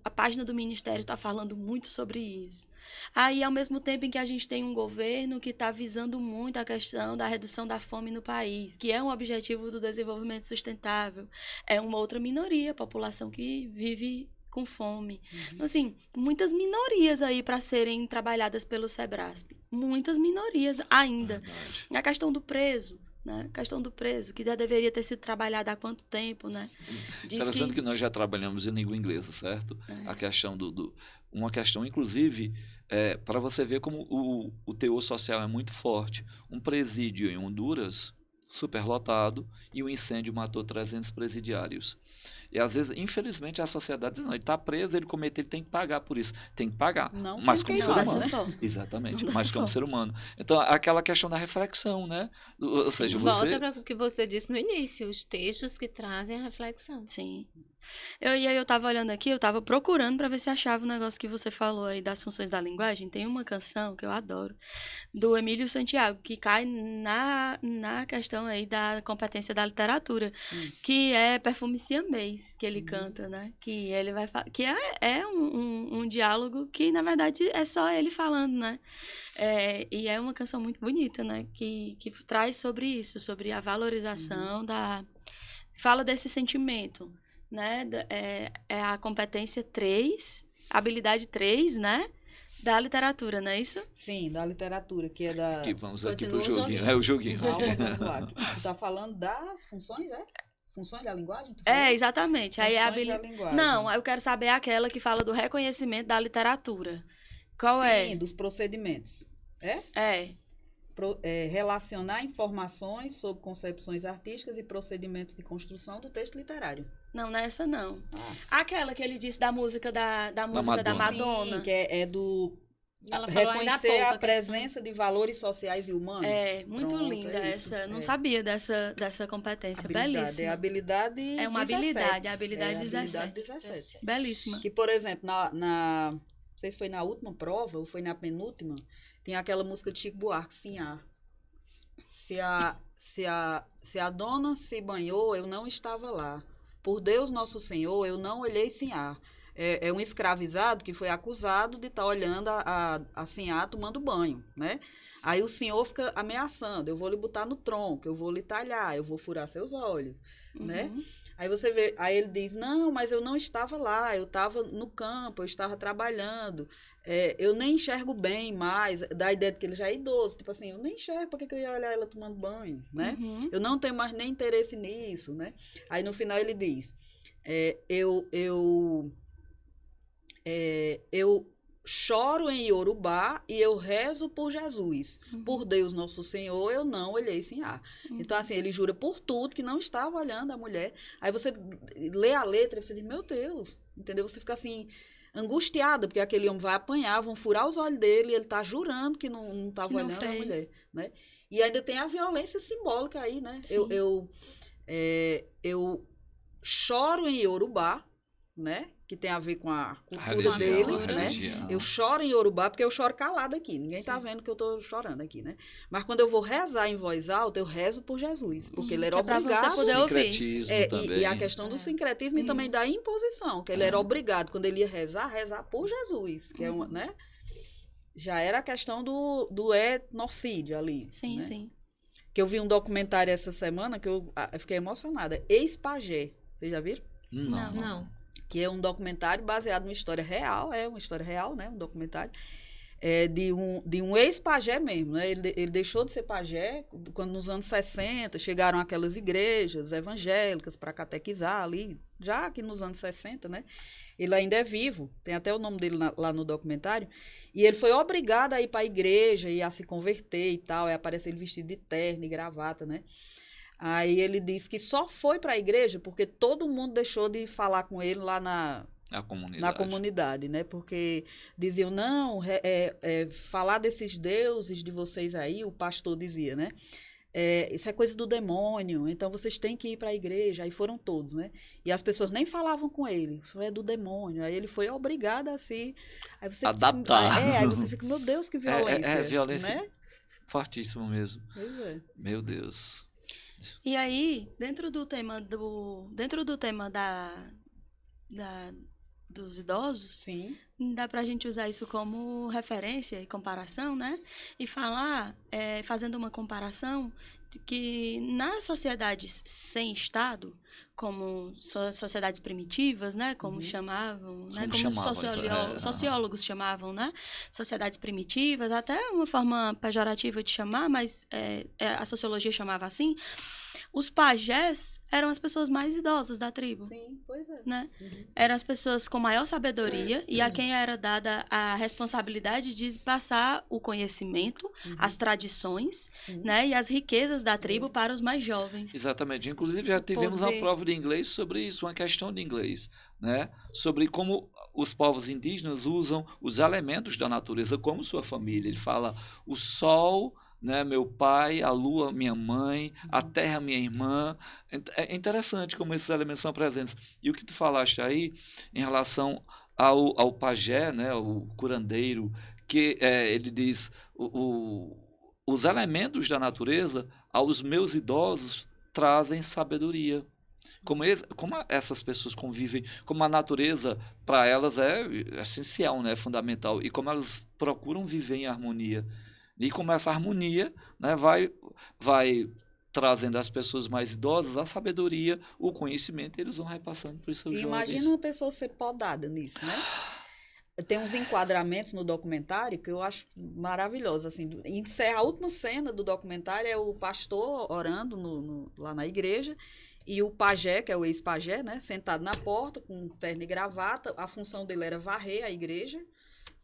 a página do Ministério está falando muito sobre isso. Aí, ao mesmo tempo em que a gente tem um governo que está visando muito a questão da redução da fome no país, que é um objetivo do desenvolvimento sustentável, é uma outra minoria, a população que vive com fome. Então, assim, muitas minorias aí para serem trabalhadas pelo Sebrasp. Muitas minorias ainda. A questão do preso, né? A questão do preso, que já deveria ter sido trabalhada há quanto tempo, né? Interessante que nós já trabalhamos em língua inglesa, certo? A questão uma questão, inclusive, para você ver como o teor social é muito forte. Um presídio em Honduras, superlotado, e um incêndio matou 300 presidiários. E às vezes, infelizmente, a sociedade diz, não, ele está preso, ele cometeu, ele tem que pagar por isso. Tem que pagar, mas como ser humano. Exatamente, mas como ser humano. Então, aquela questão da reflexão, né? Ou seja, volta para o que você disse no início, os textos que trazem a reflexão. Sim. Eu estava olhando aqui, eu estava procurando para ver se achava o negócio que você falou aí das funções da linguagem. Tem uma canção que eu adoro, do Emílio Santiago, que cai na questão aí da competência da literatura, que é Perfume Siamês, que ele canta, né? Que ele vai que é um diálogo que, na verdade, é só ele falando, né? E é uma canção muito bonita, né? Que traz sobre isso, sobre a valorização fala desse sentimento, né? É a competência 3, habilidade 3, né? Da literatura, não é isso? Sim, da literatura, que é da... Aqui, vamos aqui pro joguinho. É o joguinho. Vamos lá. Tu tá falando das funções, Funções da linguagem? Exatamente. Aí da linguagem. Não, eu quero saber aquela que fala do reconhecimento da literatura. Qual é? Sim, dos procedimentos. Relacionar informações sobre concepções artísticas e procedimentos de construção do texto literário. Não, nessa não. Aquela que ele disse da música da Madonna. Sim, que é do... Ela reconhecer a presença de valores sociais e humanos. Muito linda essa. Não sabia dessa competência. Belíssima. É habilidade É uma 17. habilidade, a habilidade 17. Belíssima. Que, por exemplo, não sei se foi na última prova ou foi na penúltima, tem aquela música de Chico Buarque, Sinhá. Se a dona se banhou, eu não estava lá. Por Deus Nosso Senhor, eu não olhei Sinhá. É um escravizado que foi acusado de estar olhando a Sinhá tomando banho, né? Aí o senhor fica ameaçando, eu vou lhe botar no tronco, eu vou lhe talhar, eu vou furar seus olhos, né? Aí você vê, aí ele diz, não, mas eu não estava lá, eu estava no campo, eu estava trabalhando, eu nem enxergo bem mais, dá a ideia de que ele já é idoso, tipo assim, eu nem enxergo, por que eu ia olhar ela tomando banho, né? Eu não tenho mais nem interesse nisso, né? Aí no final ele diz, eu choro em Iorubá e eu rezo por Jesus. Por Deus Nosso Senhor, eu não olhei Sinhá. Então, assim, ele jura por tudo que não estava olhando a mulher. Aí você lê a letra e você diz, meu Deus, entendeu? Você fica assim, angustiada, porque aquele homem vai apanhar, vão furar os olhos dele e ele está jurando que não estava olhando a mulher, né? E ainda tem a violência simbólica aí, né? Eu choro em Iorubá, né? Que tem a ver com a cultura dele, né? Eu choro em Iorubá porque eu choro calado aqui. Ninguém tá vendo que eu tô chorando aqui, né? Mas quando eu vou rezar em voz alta, eu rezo por Jesus, porque ele era obrigado. Você poder ouvir. E a questão do sincretismo e também da imposição, que ele era obrigado, quando ele ia rezar por Jesus, que é uma, né? Já era a questão do etnocídio ali. Sim, né? sim. Que eu vi um documentário essa semana que eu fiquei emocionada. Ex-pajé. Vocês já viram? Não. Que é um documentário baseado numa história real, uma história real, né? Um documentário de um ex-pajé mesmo, né? Ele deixou de ser pajé quando nos anos 60 chegaram aquelas igrejas evangélicas para catequizar ali, já que nos anos 60, né? Ele ainda é vivo, tem até o nome dele lá no documentário, e ele foi obrigado a ir para a igreja e a se converter e tal, aí aparece ele vestido de terno e gravata, né? Aí ele disse que só foi para a igreja porque todo mundo deixou de falar com ele lá na comunidade, né? Porque diziam, não, falar desses deuses de vocês aí, o pastor dizia, né? Isso é coisa do demônio, então vocês têm que ir para a igreja. Aí foram todos, né? E as pessoas nem falavam com ele, isso é do demônio. Aí ele foi obrigado a se adaptar. Aí você fica, meu Deus, que violência. Violência né? fortíssima mesmo. Pois é. Meu Deus. E aí, dentro do tema dos idosos, Sim. dá pra gente usar isso como referência e comparação, né? E falar, fazendo uma comparação, de que nas sociedades sem Estado, como sociedades primitivas, né? Como chamavam, né? Como sociólogos chamavam, né? Sociedades primitivas, até uma forma pejorativa de chamar, mas a sociologia chamava assim. Os pajés eram as pessoas mais idosas da tribo. Sim, pois é. Né? Eram as pessoas com maior sabedoria e a quem era dada a responsabilidade de passar o conhecimento, as tradições, né? E as riquezas da tribo para os mais jovens. Exatamente. Inclusive, já tivemos uma prova de inglês sobre isso, uma questão de inglês, né? Sobre como os povos indígenas usam os elementos da natureza como sua família. Ele fala o sol, né, meu pai, a lua, minha mãe, a terra, minha irmã. É interessante como esses elementos são presentes. E o que tu falaste aí, em relação ao pajé, né, o curandeiro, que ele diz, os elementos da natureza, aos meus idosos, trazem sabedoria. Como essas pessoas convivem, como a natureza, para elas é essencial, né, é fundamental. E como elas procuram viver em harmonia. E como essa harmonia, né, vai trazendo às pessoas mais idosas a sabedoria, o conhecimento, e eles vão repassando para os seus jovens. Imagina uma pessoa ser podada nisso, né? Tem uns enquadramentos no documentário que eu acho maravilhosos. Assim, a última cena do documentário é o pastor orando lá na igreja e o pajé, que é o ex-pajé, né, sentado na porta com terno e gravata. A função dele era varrer a igreja,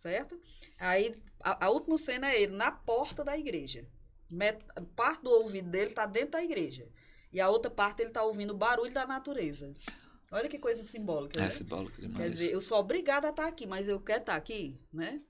certo? Aí a última cena é ele na porta da igreja. Parte do ouvido dele está dentro da igreja. E a outra parte ele está ouvindo o barulho da natureza. Olha que coisa simbólica, né? Simbólico demais. Quer dizer, eu sou obrigada a estar aqui, mas eu quero estar aqui, né?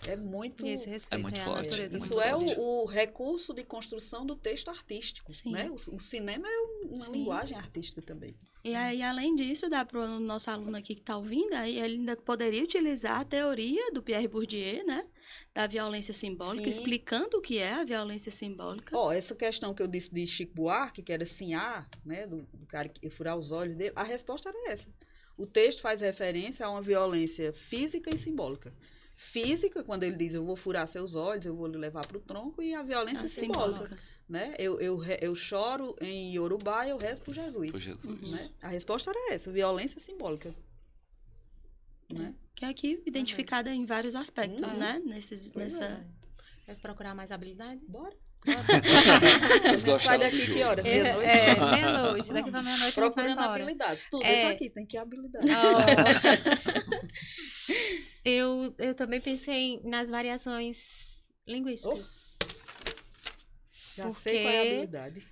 É muito... E esse respeito muito forte. natureza. Isso é o recurso de construção do texto artístico, Sim. né? O cinema é uma linguagem artística também. E aí, além disso, dá para o nosso aluno aqui que está ouvindo, aí ele ainda poderia utilizar a teoria do Pierre Bourdieu, né? Da violência simbólica, explicando o que é a violência simbólica. Essa questão que eu disse de Chico Buarque, que era sinhar, né? Do cara que ia furar os olhos dele, a resposta era essa. O texto faz referência a uma violência física e simbólica. física, quando ele diz eu vou furar seus olhos, eu vou lhe levar para o tronco, e a violência simbólica. Né? Eu choro em Yorubá e eu rezo por Jesus. Por Jesus. Né? A resposta era essa, violência simbólica. Né? Que é aqui identificada em vários aspectos, né? Nessa... É procurar mais habilidade? Bora. Sai daqui que hora? Meia-noite? Meia-noite. Daqui pra meia-noite procurando habilidades. Tudo isso aqui tem que ir habilidade. Eu também pensei nas variações linguísticas. Já sei qual é a habilidade.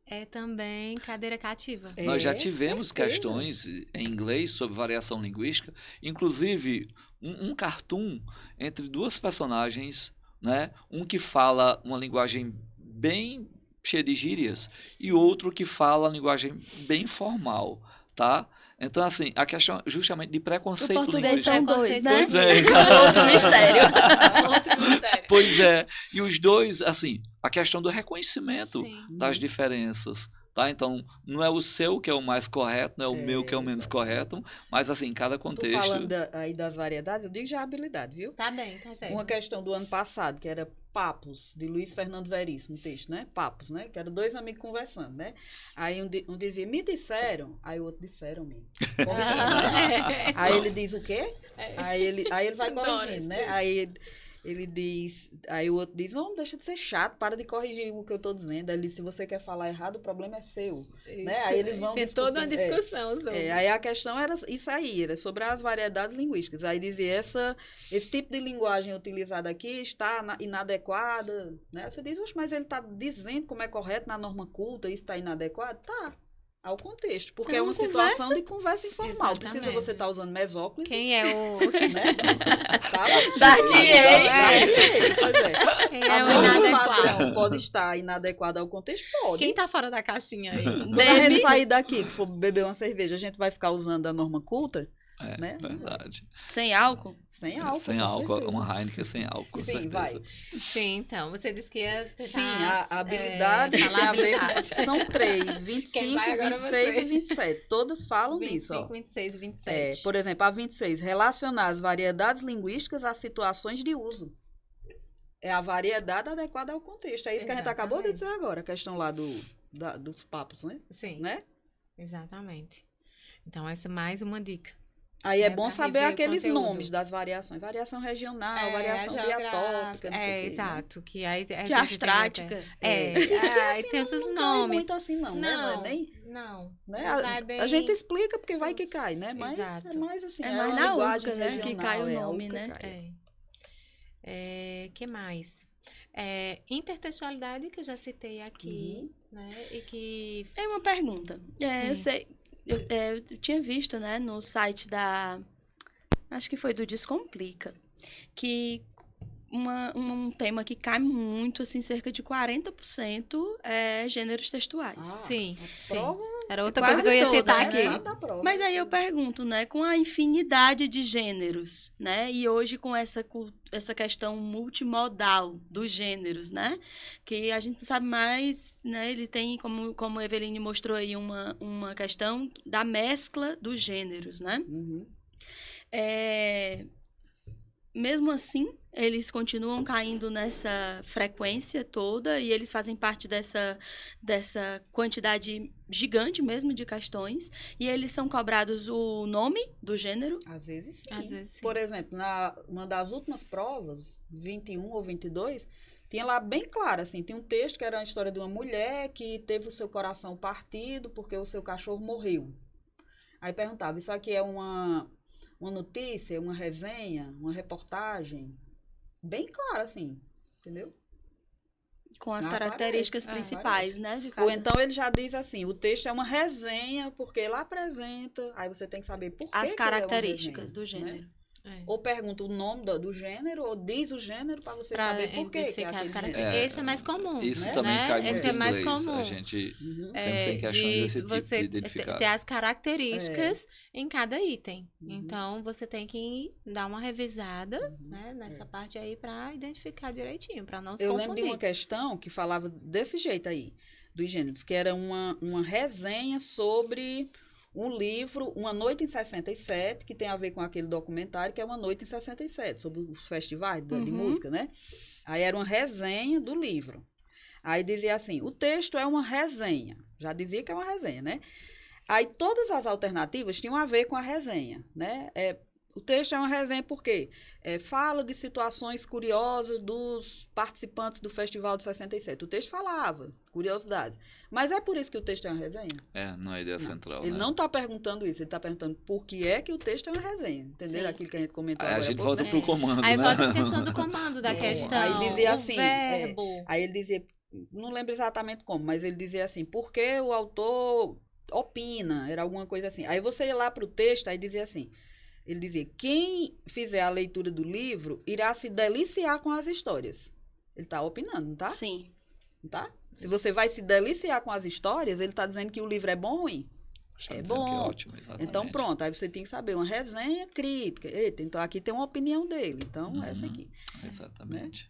É também cadeira cativa. Nós já tivemos questões em inglês sobre variação linguística, inclusive um cartoon entre duas personagens, né? Um que fala uma linguagem bem cheia de gírias e outro que fala uma linguagem bem formal, tá? Então, assim, a questão justamente de preconceito linguístico. São dois, né? Pois é. Outro mistério. Outro mistério. Pois é. E os dois, assim, a questão do reconhecimento Sim. das diferenças, tá? Então, não é o seu que é o mais correto, não é o meu que é o menos correto, mas, assim, cada contexto... Tô falando aí das variedades, eu digo já a habilidade, viu? Tá bem, tá certo. Uma questão do ano passado, que era Papos, de Luiz Fernando Veríssimo, um texto, né? Papos, né? Que eram dois amigos conversando, né? Aí um dizia, me disseram, aí o outro disseram-me. Aí ele diz o quê? Aí ele vai corrigindo, né? Aí ele diz, aí o outro diz, não, deixa de ser chato, para de corrigir o que eu tô dizendo. Aí ele diz, se você quer falar errado, o problema é seu. Né? Aí eles vão tem toda uma discussão sobre. Aí a questão era isso aí, era sobre as variedades linguísticas. Aí dizia, esse tipo de linguagem utilizada aqui está inadequada. Né? Você diz, mas ele está dizendo como é correto na norma culta, isso está inadequado? Tá. Ao contexto, porque é uma situação de conversa informal. Exatamente. Precisa você estar usando mesóclise. Quem é o... Né? Pois é. Quem é o inadequado? Pode estar inadequado ao contexto? Pode. Quem tá fora da caixinha aí? Quando a gente sair daqui, que for beber uma cerveja, a gente vai ficar usando a norma culta? Né? Verdade. Sem álcool? Sem álcool. Sem álcool, uma Heineken sem álcool, com certeza. Vai. Sim, então, você disse que ia tentar... Sim, a habilidade tem a ver com... São 3, 25, 26 e 27. Todas falam 25, disso. 26 e 27. Por exemplo, a 26, relacionar as variedades linguísticas às situações de uso. É a variedade adequada ao contexto. É isso que a gente acabou de dizer agora, a questão lá dos papos, né? Sim, né? Exatamente. Então, essa é mais uma dica. Aí é bom saber aqueles nomes das variações. Variação regional, variação diatópica, não sei o quê, exato. Né? Que aí diastrática. Aí tem outros não nomes. Cai muito assim, não, né? Não. Né? A gente explica porque vai que cai, né? Mas é mais assim. É mais na linguagem UCA, né? regional, Que cai o nome, né? Que mais? Intertextualidade, que eu já citei aqui, né? E que... Tem uma pergunta. Eu sei... Eu tinha visto, né, no site acho que foi do Descomplica, que um tema que cai muito, assim, cerca de 40% é gêneros textuais. Sim. Era outra coisa que eu ia citar aqui. Mas aí eu pergunto, né, com a infinidade de gêneros, né, e hoje com essa questão multimodal dos gêneros, né, que a gente não sabe mais, né, ele tem, como a Eveline mostrou aí, uma questão da mescla dos gêneros, né. Mesmo assim, eles continuam caindo nessa frequência toda e eles fazem parte dessa quantidade gigante mesmo de questões e eles são cobrados o nome do gênero? Às vezes sim. Às vezes, sim. Por exemplo, numa das últimas provas, 21 ou 22, tinha lá bem claro, assim, tem um texto que era a história de uma mulher que teve o seu coração partido porque o seu cachorro morreu. Aí perguntava, isso aqui é uma notícia, uma resenha, uma reportagem, bem clara, assim, entendeu? Com as características principais, né? De cada... Ou então ele já diz assim, o texto é uma resenha, porque ele apresenta, aí você tem que saber por que as resenha, características do gênero. Né? Ou pergunta o nome do gênero, ou diz o gênero para você saber por que é aquele gênero. Esse é mais comum. Isso né? também cai muito esse em é mais inglês. comum. A gente sempre tem questões desse tipo de identificar. Ter as características em cada item. Então, você tem que dar uma revisada né, nessa parte aí para identificar direitinho, para não se confundir. Eu lembro de uma questão que falava desse jeito aí, dos gêneros, que era uma resenha sobre um livro, Uma Noite em 67, que tem a ver com aquele documentário que é Uma Noite em 67, sobre os festivais de música, né? Aí era uma resenha do livro. Aí dizia assim, o texto é uma resenha. Já dizia que é uma resenha, né? Aí todas as alternativas tinham a ver com a resenha, né? O texto é uma resenha porque fala de situações curiosas dos participantes do Festival de 67. O texto falava, curiosidades. Mas é por isso que o texto é uma resenha? Não é a ideia central, Ele né? não está perguntando isso, ele está perguntando por que é que o texto é uma resenha. Entenderam aquilo que a gente comentou agora? A gente volta pro comando, Aí né? volta a questão do comando, da questão, aí dizia o assim, verbo. Aí ele dizia, não lembro exatamente como, mas ele dizia assim, porque o autor opina, era alguma coisa assim. Aí você ia lá para o texto, aí dizia assim, ele dizia, quem fizer a leitura do livro irá se deliciar com as histórias. Ele está opinando, não tá? Sim. Não tá? Se você vai se deliciar com as histórias, ele está dizendo que o livro é bom ou ruim? É bom. Que é ótimo, exatamente. Então, pronto, aí você tem que saber uma resenha crítica. Eita, então aqui tem uma opinião dele. Então, essa aqui. Exatamente. Né?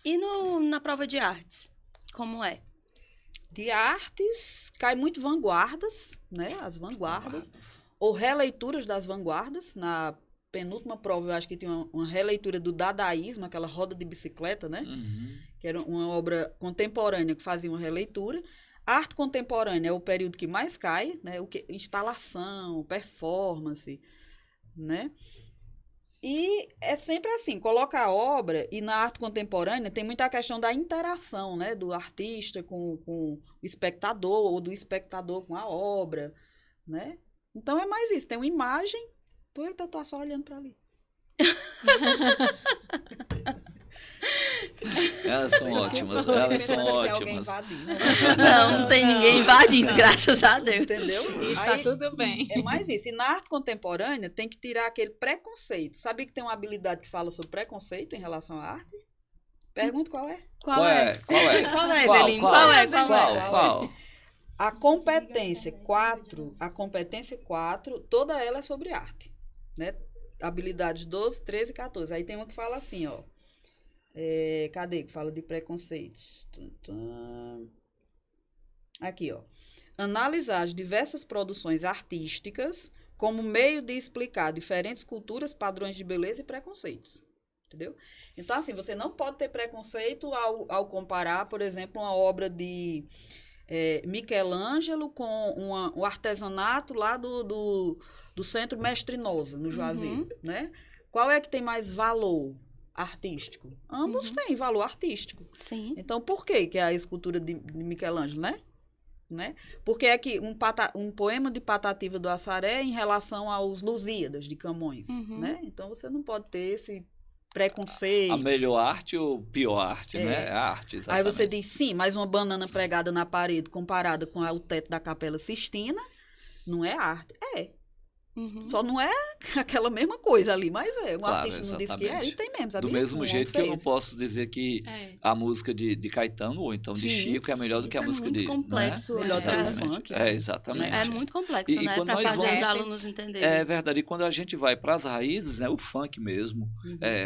E na prova de artes, como é? De artes, cai muito vanguardas, né? As vanguardas. Ou releituras das vanguardas. Na penúltima prova, eu acho que tinha uma releitura do dadaísmo, aquela roda de bicicleta, né? Que era uma obra contemporânea que fazia uma releitura. A arte contemporânea é o período que mais cai, né? Instalação, performance, né? E é sempre assim, coloca a obra, e na arte contemporânea tem muita questão da interação, né? Do artista com o espectador, ou do espectador com a obra, né? Então é mais isso, tem uma imagem, eu tô só olhando para ali. Elas são ótimas, elas são ótimas. Não tem ninguém invadindo, graças a Deus. Entendeu? Está tudo bem. É mais isso. E na arte contemporânea tem que tirar aquele preconceito. Sabia que tem uma habilidade que fala sobre preconceito em relação à arte? Pergunta qual é? Qual é, Evelyn? Qual? A competência 4, toda ela é sobre arte, né? Habilidades 12, 13 e 14. Aí tem uma que fala assim, ó. Cadê? Que fala de preconceitos. Aqui, ó. Analisar as diversas produções artísticas como meio de explicar diferentes culturas, padrões de beleza e preconceitos. Entendeu? Então, assim, você não pode ter preconceito ao comparar, por exemplo, uma obra de Michelangelo com o artesanato lá do Centro Mestre Nosa, no Juazeiro, né? Qual é que tem mais valor artístico? Ambos têm valor artístico. Sim. Então, por que é a escultura de Michelangelo, né? Porque é que um poema de Patativa do Assaré em relação aos Lusíadas de Camões, né? Então, você não pode ter esse preconceito. A melhor arte ou pior arte, né? A arte, exatamente. Aí você diz, sim, mas uma banana pregada na parede comparada com o teto da Capela Sistina, não é arte. Só não é aquela mesma coisa ali, mas um artista não disse que e tem mesmo, sabia? Do mesmo jeito que eu não posso dizer que a música de Caetano ou então de Chico é melhor do que a música de... Isso é muito complexo. Né? Melhor do funk. Exatamente. É muito complexo, né? Para fazer os alunos entenderem. É verdade. E quando a gente vai para as raízes, né, o funk mesmo,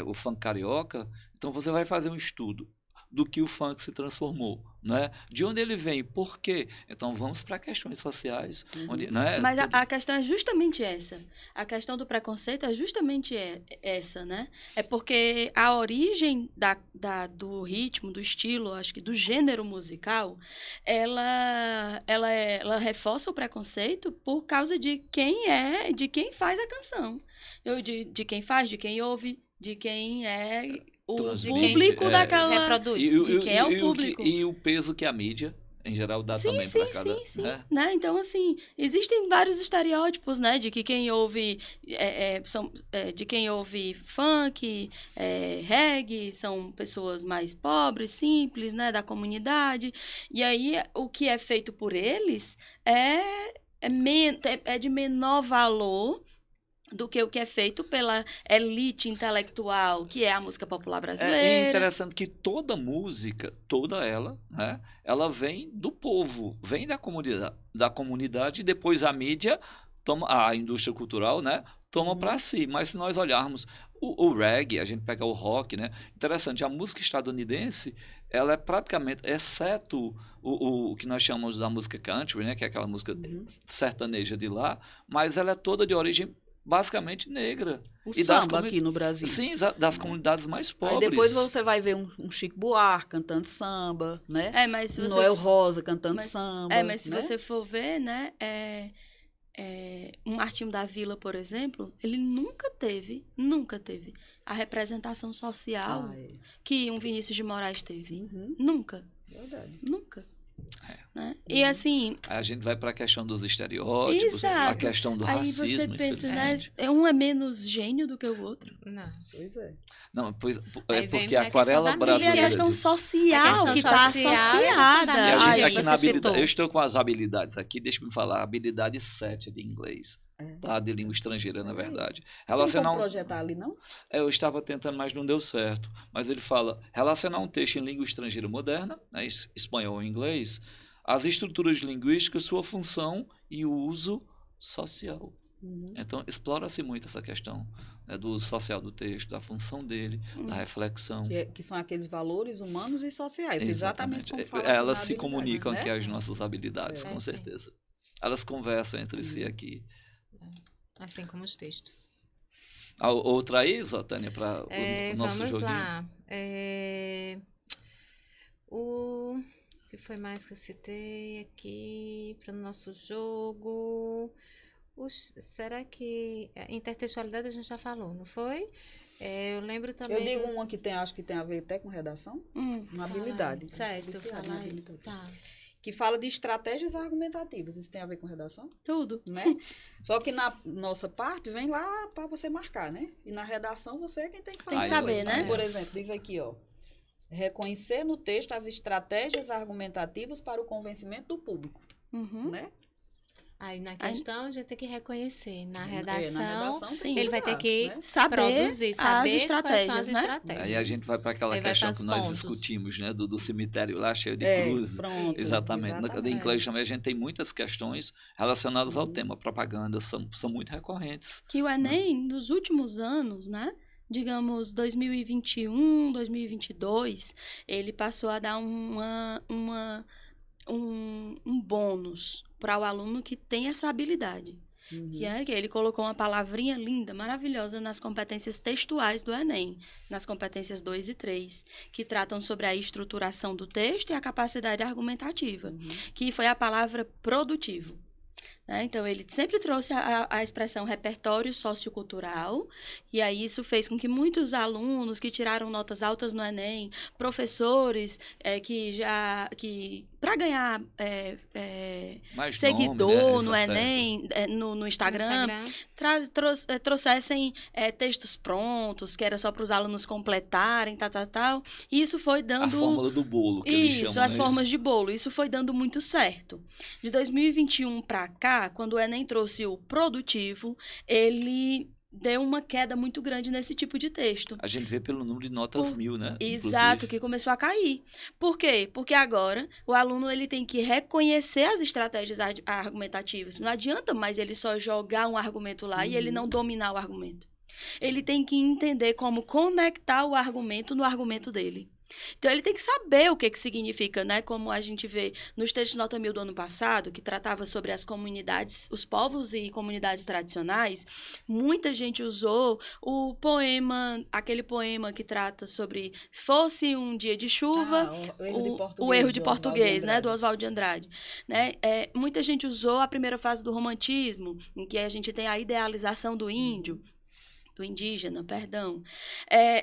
o funk carioca, então você vai fazer um estudo do que o funk se transformou, né? De onde ele vem, por quê? Então vamos para questões sociais, onde, né? Mas a questão é justamente essa. A questão do preconceito é justamente essa, né? É porque a origem do ritmo, do estilo, acho que do gênero musical, ela reforça o preconceito por causa de quem faz a canção. De quem faz, de quem ouve, de quem é o público daquela... reproduz. De quem é o público. E o peso que a mídia, em geral, dá também para cada... Sim. Né? Então, assim, existem vários estereótipos, né? De que quem ouve... de quem ouve funk, reggae, são pessoas mais pobres, simples, né? Da comunidade. E aí, o que é feito por eles é de menor valor do que o que é feito pela elite intelectual, que é a música popular brasileira. É interessante que toda música, toda ela, né, ela vem do povo, vem da comunidade e depois a mídia, a indústria cultural, né, toma para si. Mas se nós olharmos o reggae, a gente pega o rock, né, interessante, a música estadunidense, ela é praticamente, exceto o que nós chamamos da música country, né, que é aquela música sertaneja de lá, mas ela é toda de origem basicamente negra. O E samba aqui no Brasil. Sim, das comunidades mais pobres. Aí depois você vai ver um Chico Buarque cantando samba, né? Mas se você... Noel Rosa cantando samba. Mas se né? você for ver, né, um Martinho da Vila, por exemplo, ele nunca teve a representação social que um Vinícius de Moraes teve. Nunca. Verdade. Nunca. Né? E assim... Aí a gente vai para a questão dos estereótipos, a questão do racismo. Aí você pensa, né? Um é menos gênio do que o outro. Não. Pois é. Não, porque a aquarela brasileira... E a questão social que está associada. E a gente, aqui na você habilidade, eu estou com as habilidades aqui, deixa eu me falar, habilidade 7 de inglês. Tá? De língua estrangeira, na verdade. Relacionar como projetar ali, não? Eu estava tentando, mas não deu certo. Mas ele fala, relacionar um texto em língua estrangeira moderna, né, espanhol ou inglês, as estruturas linguísticas, sua função e o uso social. Então, explora-se muito essa questão, né, do uso social do texto, da função dele, da reflexão. Que são aqueles valores humanos e sociais. Exatamente como fala. Elas se comunicam aqui, as nossas habilidades, com certeza. Elas conversam entre si aqui. Assim como os textos. Outra aí, Tânia, para o nosso vamos joguinho? Lá. O que foi mais que eu citei aqui para o nosso jogo? Será que intertextualidade a gente já falou, não foi? Eu lembro também. Eu digo uma que acho que tem a ver até com redação. Uma habilidade. Certo, fala aí. Tá. Que fala de estratégias argumentativas. Isso tem a ver com redação? Tudo. Né? Só que na nossa parte vem lá para você marcar, né? E na redação você é quem tem que falar. Tem que saber, né? Por exemplo, diz aqui, ó. Reconhecer no texto as estratégias argumentativas para o convencimento do público. Né? Aí na questão a gente tem que reconhecer. Na redação sim, ele vai ter que saber produzir, saber as estratégias, quais são as estratégias. Aí a gente vai para aquela questão que nós discutimos, né? Do cemitério lá cheio de cruzes. Pronto, exatamente. No inglês também a gente tem muitas questões relacionadas ao tema. Propaganda são muito recorrentes. Que o Enem, nos últimos anos, né? Digamos, 2021, 2022, ele passou a dar um bônus para o aluno que tem essa habilidade. Que é que ele colocou uma palavrinha linda, maravilhosa nas competências textuais do Enem, nas competências 2 e 3, que tratam sobre a estruturação do texto e a capacidade argumentativa, que foi a palavra produtivo. Então, ele sempre trouxe a expressão repertório sociocultural, e aí isso fez com que muitos alunos que tiraram notas altas no Enem, professores que para ganhar seguidor no Enem, no Instagram, trouxessem textos prontos, que era só para os alunos completarem, tal. E isso foi dando... A fórmula do bolo, que eles chamam. As formas de bolo. Isso foi dando muito certo. De 2021 para cá, quando o Enem trouxe o produtivo, ele deu uma queda muito grande nesse tipo de texto. A gente vê pelo número de notas 1000, né? Exato, inclusive. Que começou a cair. Por quê? Porque agora o aluno ele tem que reconhecer as estratégias argumentativas. Não adianta mais ele só jogar um argumento lá e ele não dominar o argumento. Ele tem que entender como conectar o argumento no argumento dele. Então, ele tem que saber o que significa, né? Como a gente vê nos textos Nota 1000 do ano passado, que tratava sobre as comunidades, os povos e comunidades tradicionais, muita gente usou o poema, aquele poema que trata sobre fosse um dia de chuva, o erro de português, né? Do Oswald de Andrade. Né? Muita gente usou a primeira fase do romantismo, em que a gente tem a idealização do índio, do indígena, perdão.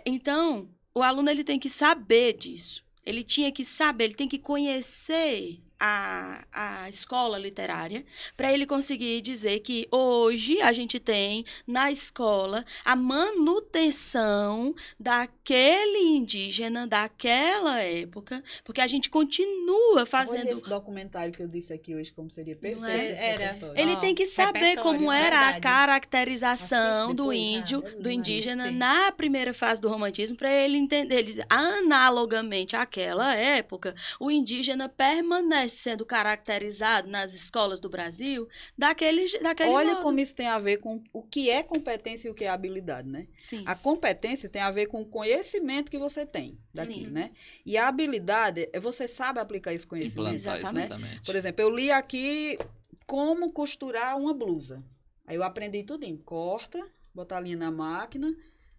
Então... O aluno ele tem que saber disso. Ele tinha que saber, ele tem que conhecer a escola literária para ele conseguir dizer que hoje a gente tem na escola a manutenção daquele indígena daquela época, porque a gente continua fazendo... Olha esse documentário que eu disse aqui hoje, como seria perfeito. Ele tem que saber como era a caracterização do índio, do indígena na primeira fase do romantismo, para ele entender. Ele diz, analogamente àquela época, o indígena permanece sendo caracterizado nas escolas do Brasil daquele Olha modo. como isso tem a ver com o que é competência e o que é habilidade, né? Sim. A competência tem a ver com o conhecimento que você tem daqui, Sim. né? E a habilidade é você sabe aplicar esse conhecimento. Implantar, Exatamente. exatamente. Por exemplo, eu li aqui como costurar uma blusa. Aí eu aprendi tudinho. Corta, botar a linha na máquina,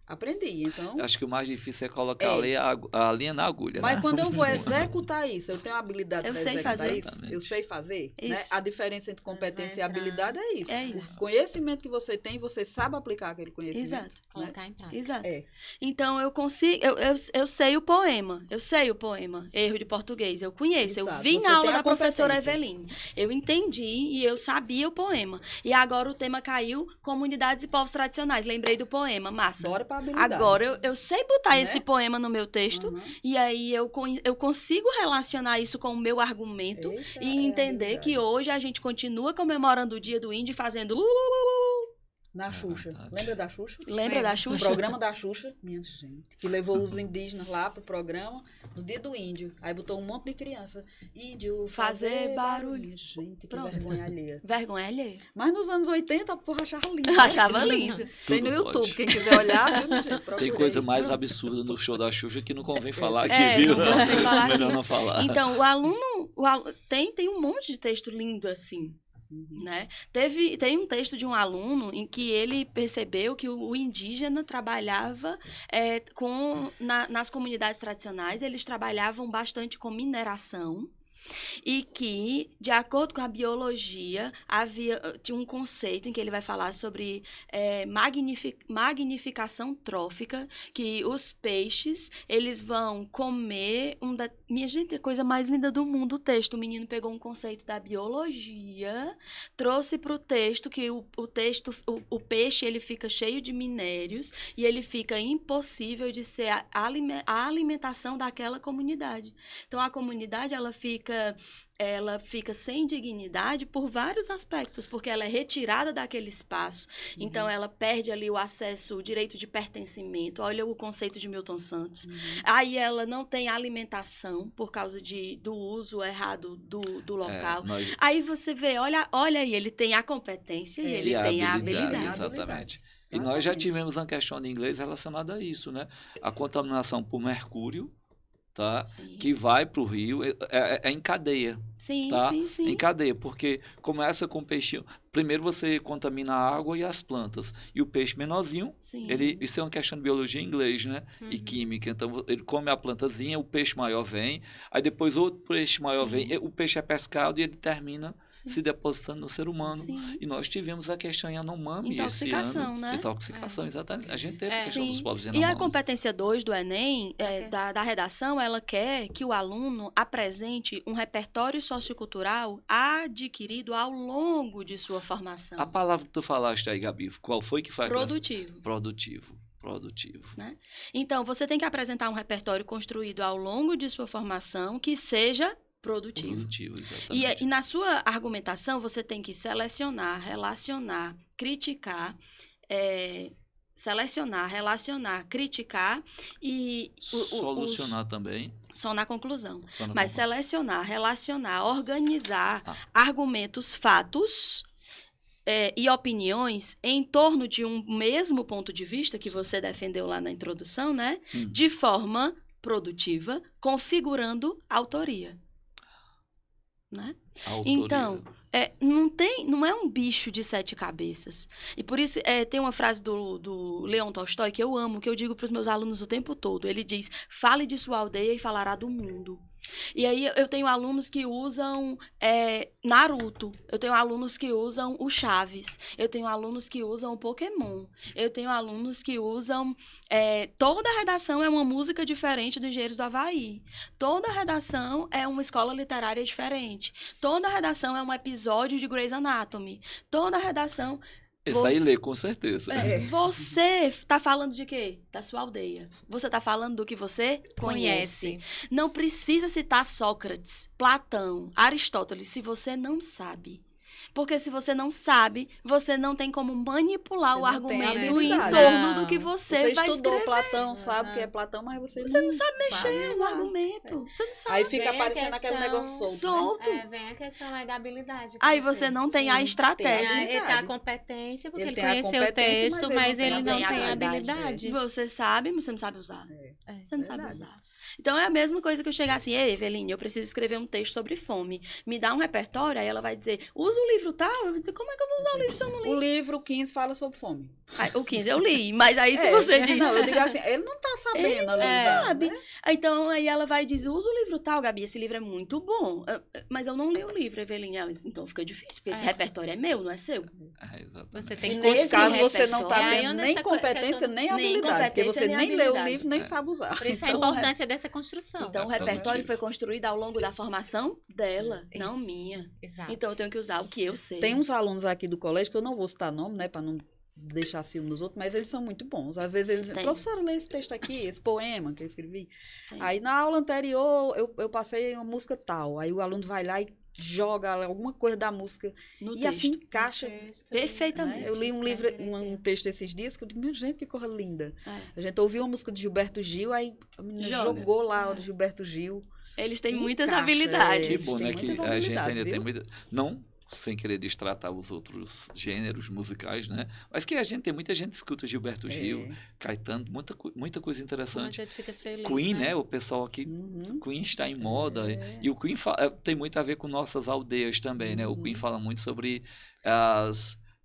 aprendi. Então, Acho que o mais difícil é colocar É. ali a linha na agulha, mas né? quando eu vou executar isso, eu tenho habilidade Eu para sei executar fazer. isso? Exatamente. Eu sei fazer, né? Isso. A diferença entre competência e Vai entrar. habilidade é isso. É isso. O conhecimento que você tem, você sabe aplicar aquele conhecimento. Exato. Né? Colocar em prática. Exato. É. Então, eu consigo, eu sei o poema, erro de português, eu conheço, eu Exato. vi Você na aula tem a da professora competência. Eveline, eu entendi e eu sabia o poema. E agora o tema caiu, comunidades e povos tradicionais, lembrei do poema, massa. Bora para habilidade. Agora eu sei botar Né? esse poema no meu texto, Uhum. e aí eu consigo relacionar isso com o meu argumento Essa e é a entender habilidade. que hoje a gente continua comemorando o Dia do Índio e fazendo Na É Xuxa. verdade. Lembra da Xuxa? Lembra da O Xuxa? programa da Xuxa, minha gente, que levou os indígenas lá pro programa no dia do índio. Aí botou um monte de criança. Índio, Fazer barulho. Minha gente, que Pronto. vergonha alheia. Vergonha alheia. Mas nos anos 80, porra, achava lindo. Eu achava lindo. Tem no Tudo YouTube, pode. quem quiser olhar, viu, minha gente? Tem Procura coisa aí. mais absurda no show da Xuxa que não convém falar aqui, É, viu? não convém falar aqui. Melhor não falar. Então, tem um monte de texto lindo assim, Uhum. né? Tem um texto de um aluno em que ele percebeu que o indígena trabalhava nas comunidades tradicionais, eles trabalhavam bastante com mineração. E que, de acordo com a biologia, tinha um conceito em que ele vai falar sobre magnificação trófica, que os peixes, eles vão comer Minha gente, a coisa mais linda do mundo, o texto. O menino pegou um conceito da biologia, trouxe para o texto, que o peixe, ele fica cheio de minérios e ele fica impossível de ser a alimentação daquela comunidade. Então, a comunidade, ela fica sem dignidade por vários aspectos, porque ela é retirada daquele espaço, então ela perde ali o acesso, o direito de pertencimento. Olha o conceito de Milton Santos. Aí ela não tem alimentação por causa do uso errado do local. Aí você vê, olha aí, ele tem a competência e ele tem a habilidade. Exatamente. E nós já tivemos uma questão de inglês relacionada a isso, né? A contaminação por mercúrio, tá? Sim. Que vai para o rio, é em cadeia. Sim, tá? sim. Em cadeia, porque começa com o peixinho. Primeiro você contamina a água e as plantas. E o peixe menorzinho, isso é uma questão de biologia em inglês, né? E química. Então ele come a plantazinha, o peixe maior vem, aí depois outro peixe maior vem, o peixe é pescado e ele termina se depositando no ser humano. Sim. E nós tivemos a questão em Yanomami Intoxicação, esse ano. né? Intoxicação, exatamente. A gente teve a questão dos povos E Yanomami. a competência 2 do Enem, da redação, ela quer que o aluno apresente um repertório sociocultural adquirido ao longo de sua formação. A palavra que tu falaste aí, Gabi, qual foi que foi? Produtivo. Produtivo. Né? Então, você tem que apresentar um repertório construído ao longo de sua formação que seja produtivo. Exatamente. E na sua argumentação, você tem que selecionar, relacionar, criticar, criticar e... Solucionar também. Só na conclusão. Mas selecionar, relacionar, organizar argumentos, fatos e opiniões em torno de um mesmo ponto de vista que você defendeu lá na introdução, né? De forma produtiva, configurando autoria. Né? Então, não é um bicho de 7 cabeças. E por isso tem uma frase do Leon Tolstói que eu amo, que eu digo para os meus alunos o tempo todo. Ele diz, fale de sua aldeia e falará do mundo. E aí eu tenho alunos que usam Naruto, eu tenho alunos que usam o Chaves, eu tenho alunos que usam o Pokémon, eu tenho alunos que usam... toda redação é uma música diferente do Engenheiros do Havaí, toda redação é uma escola literária diferente, toda redação é um episódio de Grey's Anatomy, toda redação... Esse aí lê, com certeza. Você está falando de quê? Da sua aldeia. Você está falando do que você conhece. Não precisa citar Sócrates, Platão, Aristóteles, se você não sabe. Porque se você não sabe, você não tem como manipular Você o não tem argumento em habilidade. torno do que Você você vai estudou escrever. Platão, sabe o que é Platão, mas você Você não sabe mexer sabe no usar. argumento. Você não sabe. Aí fica Vem a aparecendo aquele questão- negócio solto, né? Solto. Vem a questão aí da habilidade. que Aí você não tem a Sim, estratégia. tem Ele tem a competência, porque Ele ele tem a conheceu o competência, texto, mas mas ele ele não não tem tem a a habilidade. habilidade. Você sabe, mas você não sabe usar. É. Você não sabe verdade. usar. Então é a mesma coisa que eu chegar assim, ei, Eveline, eu preciso escrever um texto sobre fome. Me dá um repertório, aí ela vai dizer, usa o livro tal. Eu vou dizer, como é que eu vou usar o livro se eu não li? O livro 15 fala sobre fome. Aí, o 15 eu li, mas aí se você diz... Não, eu digo assim, ele não tá sabendo. Ele não analisar, sabe. né? Então aí ela vai dizer, usa o livro tal, Gabi, esse livro é muito bom. Mas eu não li o livro, Eveline. Ela disse, então fica difícil, porque esse repertório é meu, não é seu. Exatamente. Você E tem que nesse caso construir você não tá repertório. tendo Aí, nem nessa competência, questão- nem nem habilidade. Porque competência, você nem nem leu o habilidade. livro, nem sabe usar. Por isso a Então, importância dessa construção. Então o repertório foi construído ao longo da formação dela, não Isso. minha. Exato. Então eu tenho que usar o que eu sei. Tem uns alunos aqui do colégio, que eu não vou citar nome, né, para não deixar ciúme nos outros, mas eles são muito bons. Às vezes eles dizem, Tem. professora, lê esse texto aqui, esse poema que eu escrevi. Tem. Aí na aula anterior eu passei uma música tal, aí o aluno vai lá e joga alguma coisa da música no e texto. assim encaixa. Perfeitamente. Né? Eu li um texto esses dias que eu digo, minha gente, que coisa linda. É. A gente ouviu uma música de Gilberto Gil, aí a menina Joga. jogou lá o de Gilberto Gil. Eles têm E muitas encaixa, habilidades. Que Eles bom, têm né? Que muitas a gente habilidades, ainda tem viu? muita. Não sem querer destratar os outros gêneros musicais, né? Mas que a gente tem muita gente que escuta Gilberto Gil, É. Caetano, muita coisa Como a interessante. gente fica feliz, Queen, né? O pessoal aqui. Uhum. Queen está em moda. É. E o Queen tem muito a ver com nossas aldeias também, né? O Queen fala muito sobre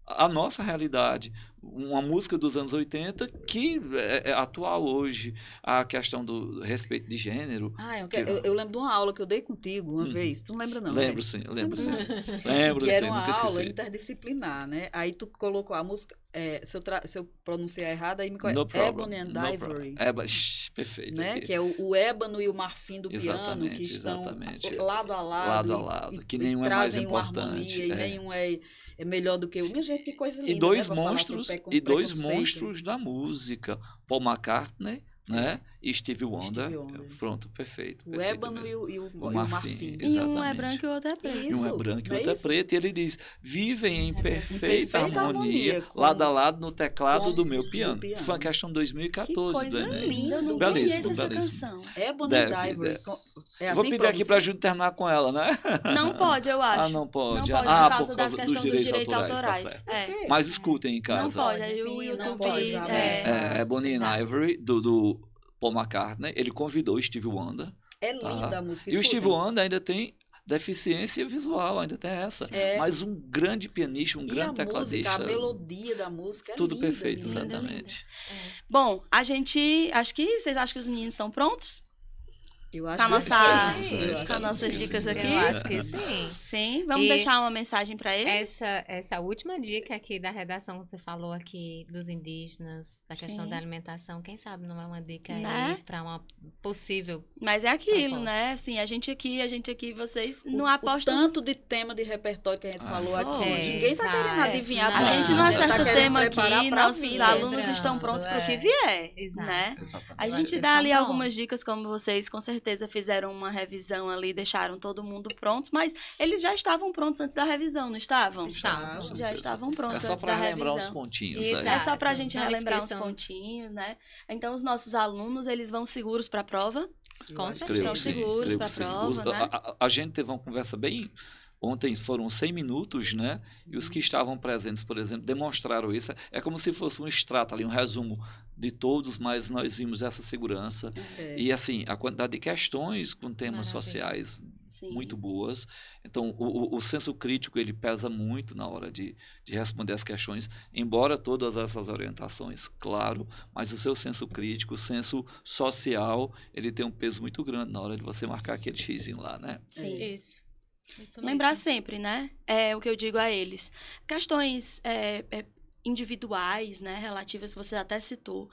a nossa realidade. Uma música dos anos 80 que é atual hoje. A questão do respeito de gênero. Ah, eu lembro de uma aula que eu dei contigo uma Uhum. vez. Tu não lembra, não? Lembro né? sim, lembro sim. Lembro Que era sim, uma nunca aula esqueci. interdisciplinar, né? Aí tu colocou a música, se eu pronunciar errado, aí me No corrige. problem, Ebony and no Ivory. Perfeito. Né? aqui. Que é o ébano e o marfim do piano, Exatamente, que estão exatamente. lado a lado. Lado a lado, que nenhum é mais trazem uma importante, harmonia, e nenhum é melhor do que o. Minha gente, que coisa linda. E dois né? Pra falar monstros, sobre e dois preconceito. monstros da música, Paul McCartney, né? E Stevie Wonder. Stevie Wonder. Pronto, perfeito. O perfeito ébano mesmo. e o marfim, marfim. E um é exatamente. branco e o outro é preto. E um é Isso, branco e não é outro é isso? preto. E ele diz: vivem em perfeita perfeita harmonia, harmonia, com- lado a lado no teclado do meu do piano. piano. Isso foi uma questão de Que 2014 coisa do Enem. linda, eu não Belíssimo, conheço essa belíssimo. canção. Ebony Deve, and Ivory. deve. É Vou assim pedir aqui pra pronuncia? Júlia terminar com ela, né? Não pode, eu acho. Ah, não pode. Não pode, Ah, por causa da dos questão dos direitos autorais. tá certo. É. Por quê? Mas escutem em casa. Não pode, aí o Sim, não YouTube... pode usar É Bonnie and Exato. Ivory, do Paul McCartney. Ele convidou o Stevie Wonder. É linda a música. E o escutem. Stevie Wonder ainda tem deficiência visual, ainda tem essa. É. Mas um grande pianista, um E grande a música, tecladista. a melodia da música é Tudo linda, perfeito, linda. exatamente. Bom, a gente... Vocês acham que os meninos estão prontos? Eu acho Com a que nossa- sim, eu acho com as que nossas sim. dicas aqui? Eu acho que sim. Sim. Vamos E- deixar uma mensagem para eles? Essa última dica aqui da redação que você falou aqui dos indígenas, da questão Sim. da alimentação, quem sabe não é uma dica Né? aí para uma possível. Mas é aquilo, Proposta. né? Assim, a gente aqui, vocês O- não o apostam... tanto de tema de repertório que a gente falou aqui. foi. Ninguém tá querendo Vai. adivinhar A tudo. gente não Ah, acerta tá o querendo tema preparar aqui, pra nossos vida. alunos Lembrando, estão prontos para o que é. vier, Exato. né? Exatamente. A gente Vocês dá ali estão algumas dicas, como vocês com certeza fizeram uma revisão ali, deixaram todo mundo prontos, mas eles já estavam prontos antes da revisão, não estavam? Estavam. Já estavam prontos É só antes para da relembrar uns revisão. pontinhos. Exato. É só pra gente Na relembrar uns inscrição. pontinhos, né? Então, os nossos alunos, eles vão seguros para a prova? Eu Com acho que certeza. Estão sim, seguros creio pra que sim. prova, né? A gente teve uma conversa bem... Ontem foram 100 minutos, né? E os que estavam presentes, por exemplo, demonstraram isso. É como se fosse um extrato ali, um resumo de todos, mas nós vimos essa segurança. É. E, assim, a quantidade de questões com temas Maravilha. sociais Sim. muito boas. Então, o senso crítico, ele pesa muito na hora de responder as questões, embora todas essas orientações, claro, mas o seu senso crítico, o senso social, ele tem um peso muito grande na hora de você marcar aquele xizinho lá, né? Sim. Isso. Isso Lembrar mesmo. sempre, né? É o que eu digo a eles. Questões individuais, né, relativas, você até citou,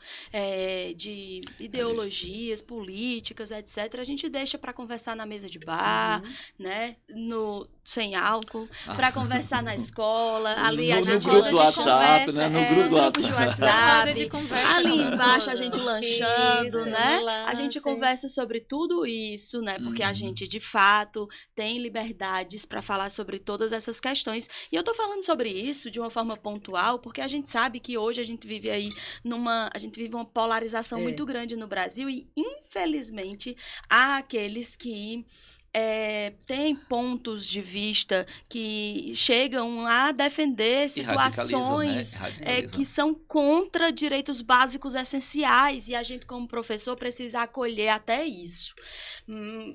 de ideologias, políticas, etc., a gente deixa para conversar na mesa de bar, né, sem álcool, para conversar na escola, ali a gente... No grupo do WhatsApp, né, no grupo do grupos de WhatsApp, ali embaixo a gente lanchando, isso, né, lanche. a gente conversa sobre tudo isso, né, porque a gente, de fato, tem liberdades para falar sobre todas essas questões, e eu tô falando sobre isso de uma forma pontual, porque a gente sabe que hoje a gente vive aí a gente vive uma polarização muito grande no Brasil e, infelizmente, há aqueles que têm pontos de vista que chegam a defender situações que são contra direitos básicos essenciais, e a gente, como professor, precisa acolher até isso,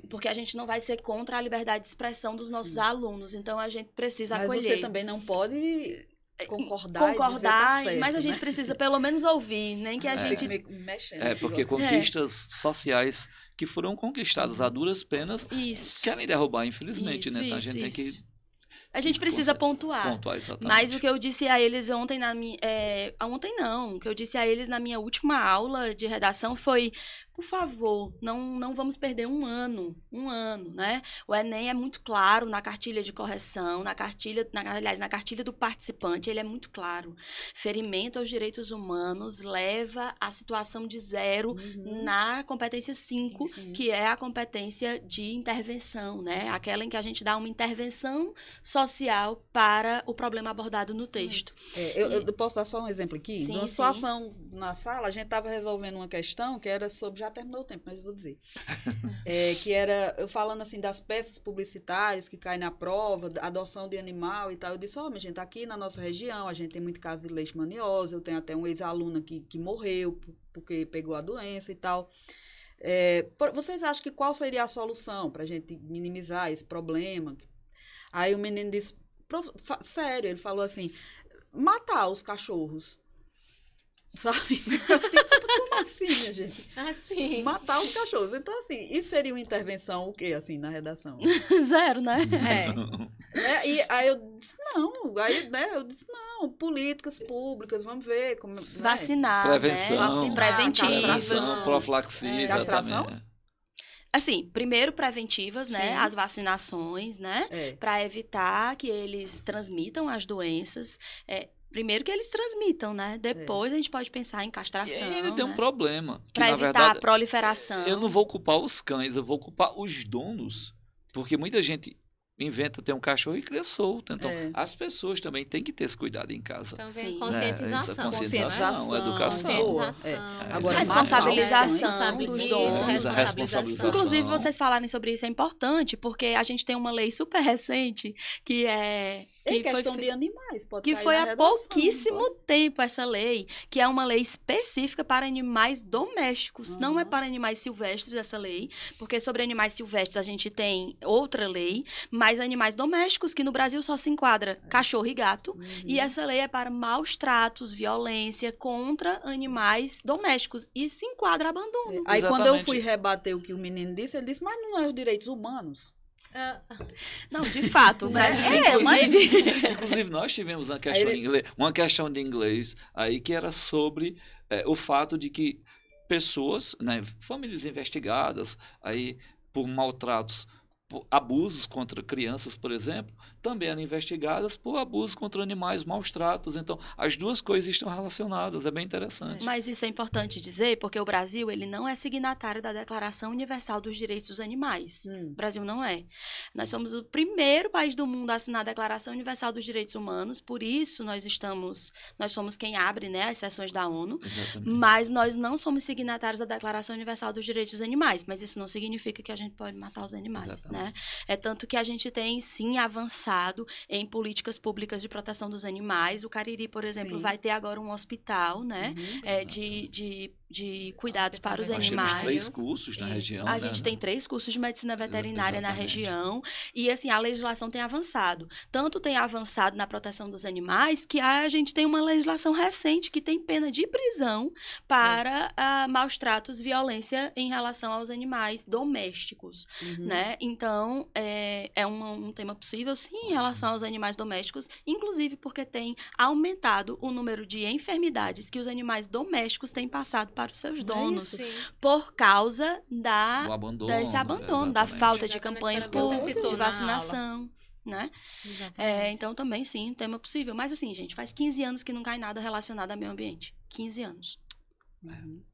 porque a gente não vai ser contra a liberdade de expressão dos nossos alunos, então a gente precisa acolher. Mas você também não pode concordar e dizer tá certo, mas a gente né? precisa pelo menos ouvir, nem que a gente... porque conquistas sociais que foram conquistadas a duras penas querem derrubar, infelizmente, né? Então a gente tem que... A gente precisa pontuar. Mas o que eu disse a eles ontem o que eu disse a eles na minha última aula de redação foi: por favor, não vamos perder um ano, né? O Enem é muito claro na cartilha de correção, na cartilha do participante, ele é muito claro. Ferimento aos direitos humanos leva à situação de 0 na competência 5, que é a competência de intervenção, né? Aquela em que a gente dá uma intervenção social para o problema abordado no texto. Eu posso dar só um exemplo aqui? Sim, numa situação na sala, a gente estava resolvendo uma questão que era sobre... Já terminou o tempo, mas eu vou dizer. Que era, eu falando assim das peças publicitárias que caem na prova, adoção de animal e tal. Eu disse, minha gente, aqui na nossa região, a gente tem muito caso de leishmaniose, eu tenho até um ex-aluno que morreu porque pegou a doença e tal. Vocês acham que qual seria a solução para a gente minimizar esse problema? Aí o menino disse, sério, ele falou assim, matar os cachorros. Sabe? Como assim, minha gente? Assim. Matar os cachorros. Então, assim, isso seria uma intervenção o quê, assim, na redação? 0, né? E aí eu disse, não, políticas públicas, vamos ver como... Vacinar, prevenção, preventivas. Profilaxia, castração? Assim, primeiro preventivas, né? As vacinações, né? Para evitar que eles transmitam as doenças. Primeiro que eles transmitam, né? Depois a gente pode pensar em castração. E ainda tem um problema. Para evitar a proliferação. Eu não vou culpar os cães, eu vou culpar os donos. Porque muita gente inventa ter um cachorro e cria solto. Então, as pessoas também têm que ter esse cuidado em casa. Então, vem conscientização. Conscientização, educação. Agora, responsabilização dos donos. A responsabilização. Inclusive, vocês falarem sobre isso é importante, porque a gente tem uma lei super recente que questão de animais, pode que foi há pouquíssimo tempo essa lei, que é uma lei específica para animais domésticos, não é para animais silvestres essa lei, porque sobre animais silvestres a gente tem outra lei, mas animais domésticos, que no Brasil só se enquadra cachorro e gato, e essa lei é para maus tratos, violência contra animais domésticos, e se enquadra abandono. Aí quando eu fui rebater o que o menino disse, ele disse, mas não é os direitos humanos. Não, de fato, mas inclusive nós tivemos uma questão de inglês aí que era sobre o fato de que pessoas, né, famílias investigadas aí por maltratos, por abusos contra crianças, por exemplo, também eram investigadas por abusos contra animais, maus tratos. Então, as duas coisas estão relacionadas, é bem interessante. Mas isso é importante dizer, porque o Brasil ele não é signatário da Declaração Universal dos Direitos dos Animais. O Brasil não é. Nós somos o primeiro país do mundo a assinar a Declaração Universal dos Direitos Humanos, por isso nós somos quem abre, né, as sessões da ONU, mas nós não somos signatários da Declaração Universal dos Direitos dos Animais, mas isso não significa que a gente pode matar os animais, né? É tanto que a gente tem, sim, avançado em políticas públicas de proteção dos animais. O Cariri, por exemplo, vai ter agora um hospital, né? De cuidados para os animais. Nós temos 3 cursos na região. A gente tem 3 cursos de medicina veterinária na região. E, assim, a legislação tem avançado. Tanto tem avançado na proteção dos animais, que a gente tem uma legislação recente que tem pena de prisão para maus tratos, violência em relação aos animais domésticos, né? Então, Então, é um tema possível, sim, em relação aos animais domésticos, inclusive porque tem aumentado o número de enfermidades que os animais domésticos têm passado para os seus donos, Sim. por causa Do abandono. desse abandono, da exatamente. falta de Exatamente, campanhas para você por citou de na vacinação, né? Exatamente. Então, também, sim, um tema possível. Mas, assim, gente, faz 15 anos que não cai nada relacionado ao meio ambiente. 15 anos.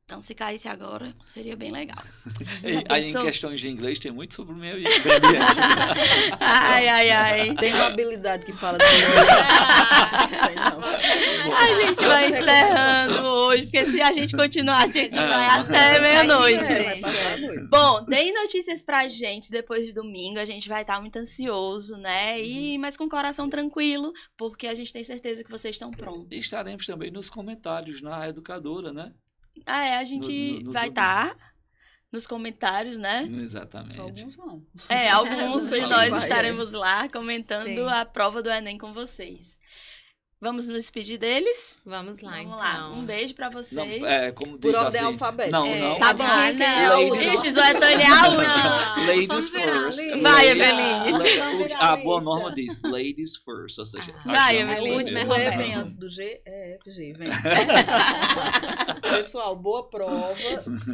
Então, se caísse agora, seria bem legal. Aí, em questões de inglês, tem muito sobre o meio ambiente. Ai. Tem uma habilidade que fala de Tem, não. A gente vai encerrando hoje, porque se a gente continuasse aqui, vai até meia-noite. Vai passar a noite. Bom, tem notícias pra gente depois de domingo, a gente vai estar muito ansioso, né? Mas com o coração tranquilo, porque a gente tem certeza que vocês estão E prontos. estaremos também nos comentários na Educadora, né? A gente No vai domingo. estar nos comentários, né? Exatamente. Alguns vão. Alguns de Não nós vai, estaremos lá comentando Sim. a prova do Enem com vocês. Vamos nos despedir deles? Vamos lá, Vamos então. lá. Um beijo pra vocês. Não, como Por diz ordem assim, alfabética. Não, É. não. Tá bom. Quem é a Ladies- última? Ixi, Zoetânia é a última. Não, Ladies vamos virar first. lista. Vai, Ladies- Eveline. Vamos virar A boa lista. norma diz ladies first, ou seja, as Vai, damas Eveline. O último é primeiro. O E vem Roberto. antes do G, é F, G, vem. Pessoal, boa prova.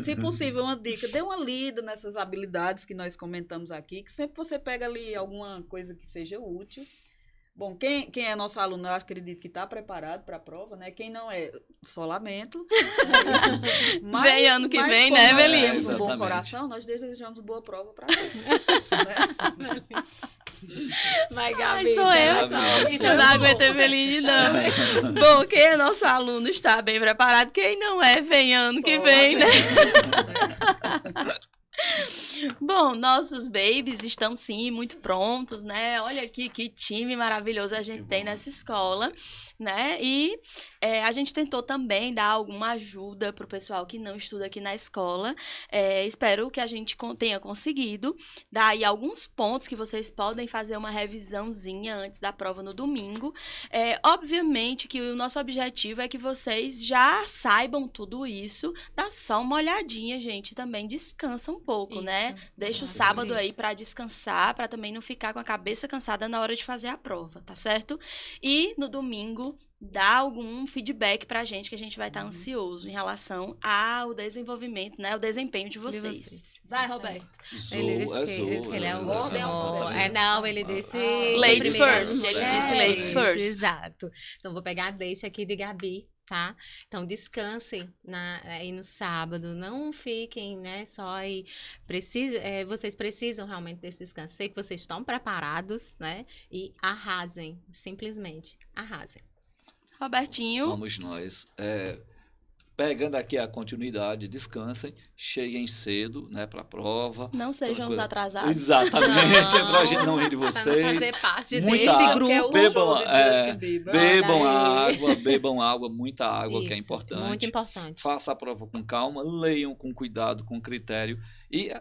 Se possível, uma dica. Dê uma lida nessas habilidades que nós comentamos aqui, que sempre você pega ali alguma coisa que seja útil. Bom, quem é nosso aluno, eu acredito que está preparado para a prova, né? Quem não é, só lamento. Vem ano que vem, como né, nós Eveline? temos um bom Exatamente. coração, nós desejamos boa prova para todos. Né? Vai, Ai, Gabi. sou eu. Gabi, Então não aguento Eveline, não. Bom, quem é nosso aluno está bem preparado. Quem não é, vem ano que Só vem, né? lamento. Bom, nossos babies estão sim muito prontos, né? Olha aqui que time maravilhoso a gente tem nessa escola, né? E a gente tentou também dar alguma ajuda para o pessoal que não estuda aqui na escola. Espero que a gente tenha conseguido dar aí alguns pontos que vocês podem fazer uma revisãozinha antes da prova no domingo. Obviamente que o nosso objetivo é que vocês já saibam tudo isso. Dá só uma olhadinha, gente, também descansa um pouco, Isso. né? Deixa o Isso. sábado aí para descansar, para também não ficar com a cabeça cansada na hora de fazer a prova, tá certo? E no domingo, dá algum feedback pra gente, que a gente vai estar ansioso em relação ao desenvolvimento, né? O desempenho de vocês. Vai, Roberto. Ele disse que ele é o Ordem último. alfabética. Não, ele disse... Ladies primeiro. first, ele disse ladies Isso, first. Exato. Então, vou pegar a deixa aqui de Gabi, tá? Então, descansem aí no sábado. Não fiquem, né, só aí. Vocês precisam realmente desse descanso. Sei que vocês estão preparados, né? E arrasem. Simplesmente arrasem. Robertinho. Vamos nós. Pegando aqui a continuidade, descansem, cheguem cedo, né, para a prova. Não sejam os Tranquilo. atrasados. Exatamente, pra gente não rir de Pra não vocês. fazer parte Muita desse água. grupo. Que é o Bebam, show de Justin Bieber. Bebam água, muita água, que é Isso, importante. Muito importante. Faça a prova com calma, leiam com cuidado, com critério. E,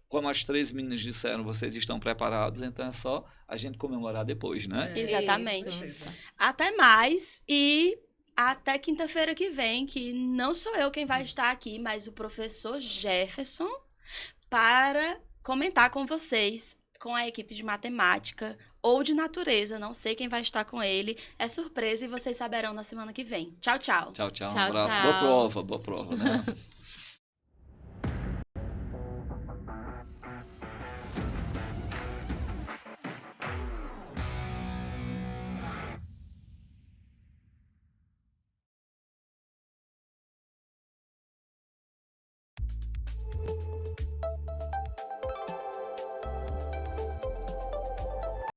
como as 3 meninas disseram, vocês estão preparados, então é só a gente comemorar depois, né? Exatamente. Isso. Até mais e até quinta-feira que vem, que não sou eu quem vai estar aqui, mas o professor Jefferson, para comentar com vocês, com a equipe de matemática ou de natureza, não sei quem vai estar com ele. É surpresa e vocês saberão na semana que vem. Tchau, tchau. Tchau, tchau. Um Tchau, abraço. tchau. Boa prova, né?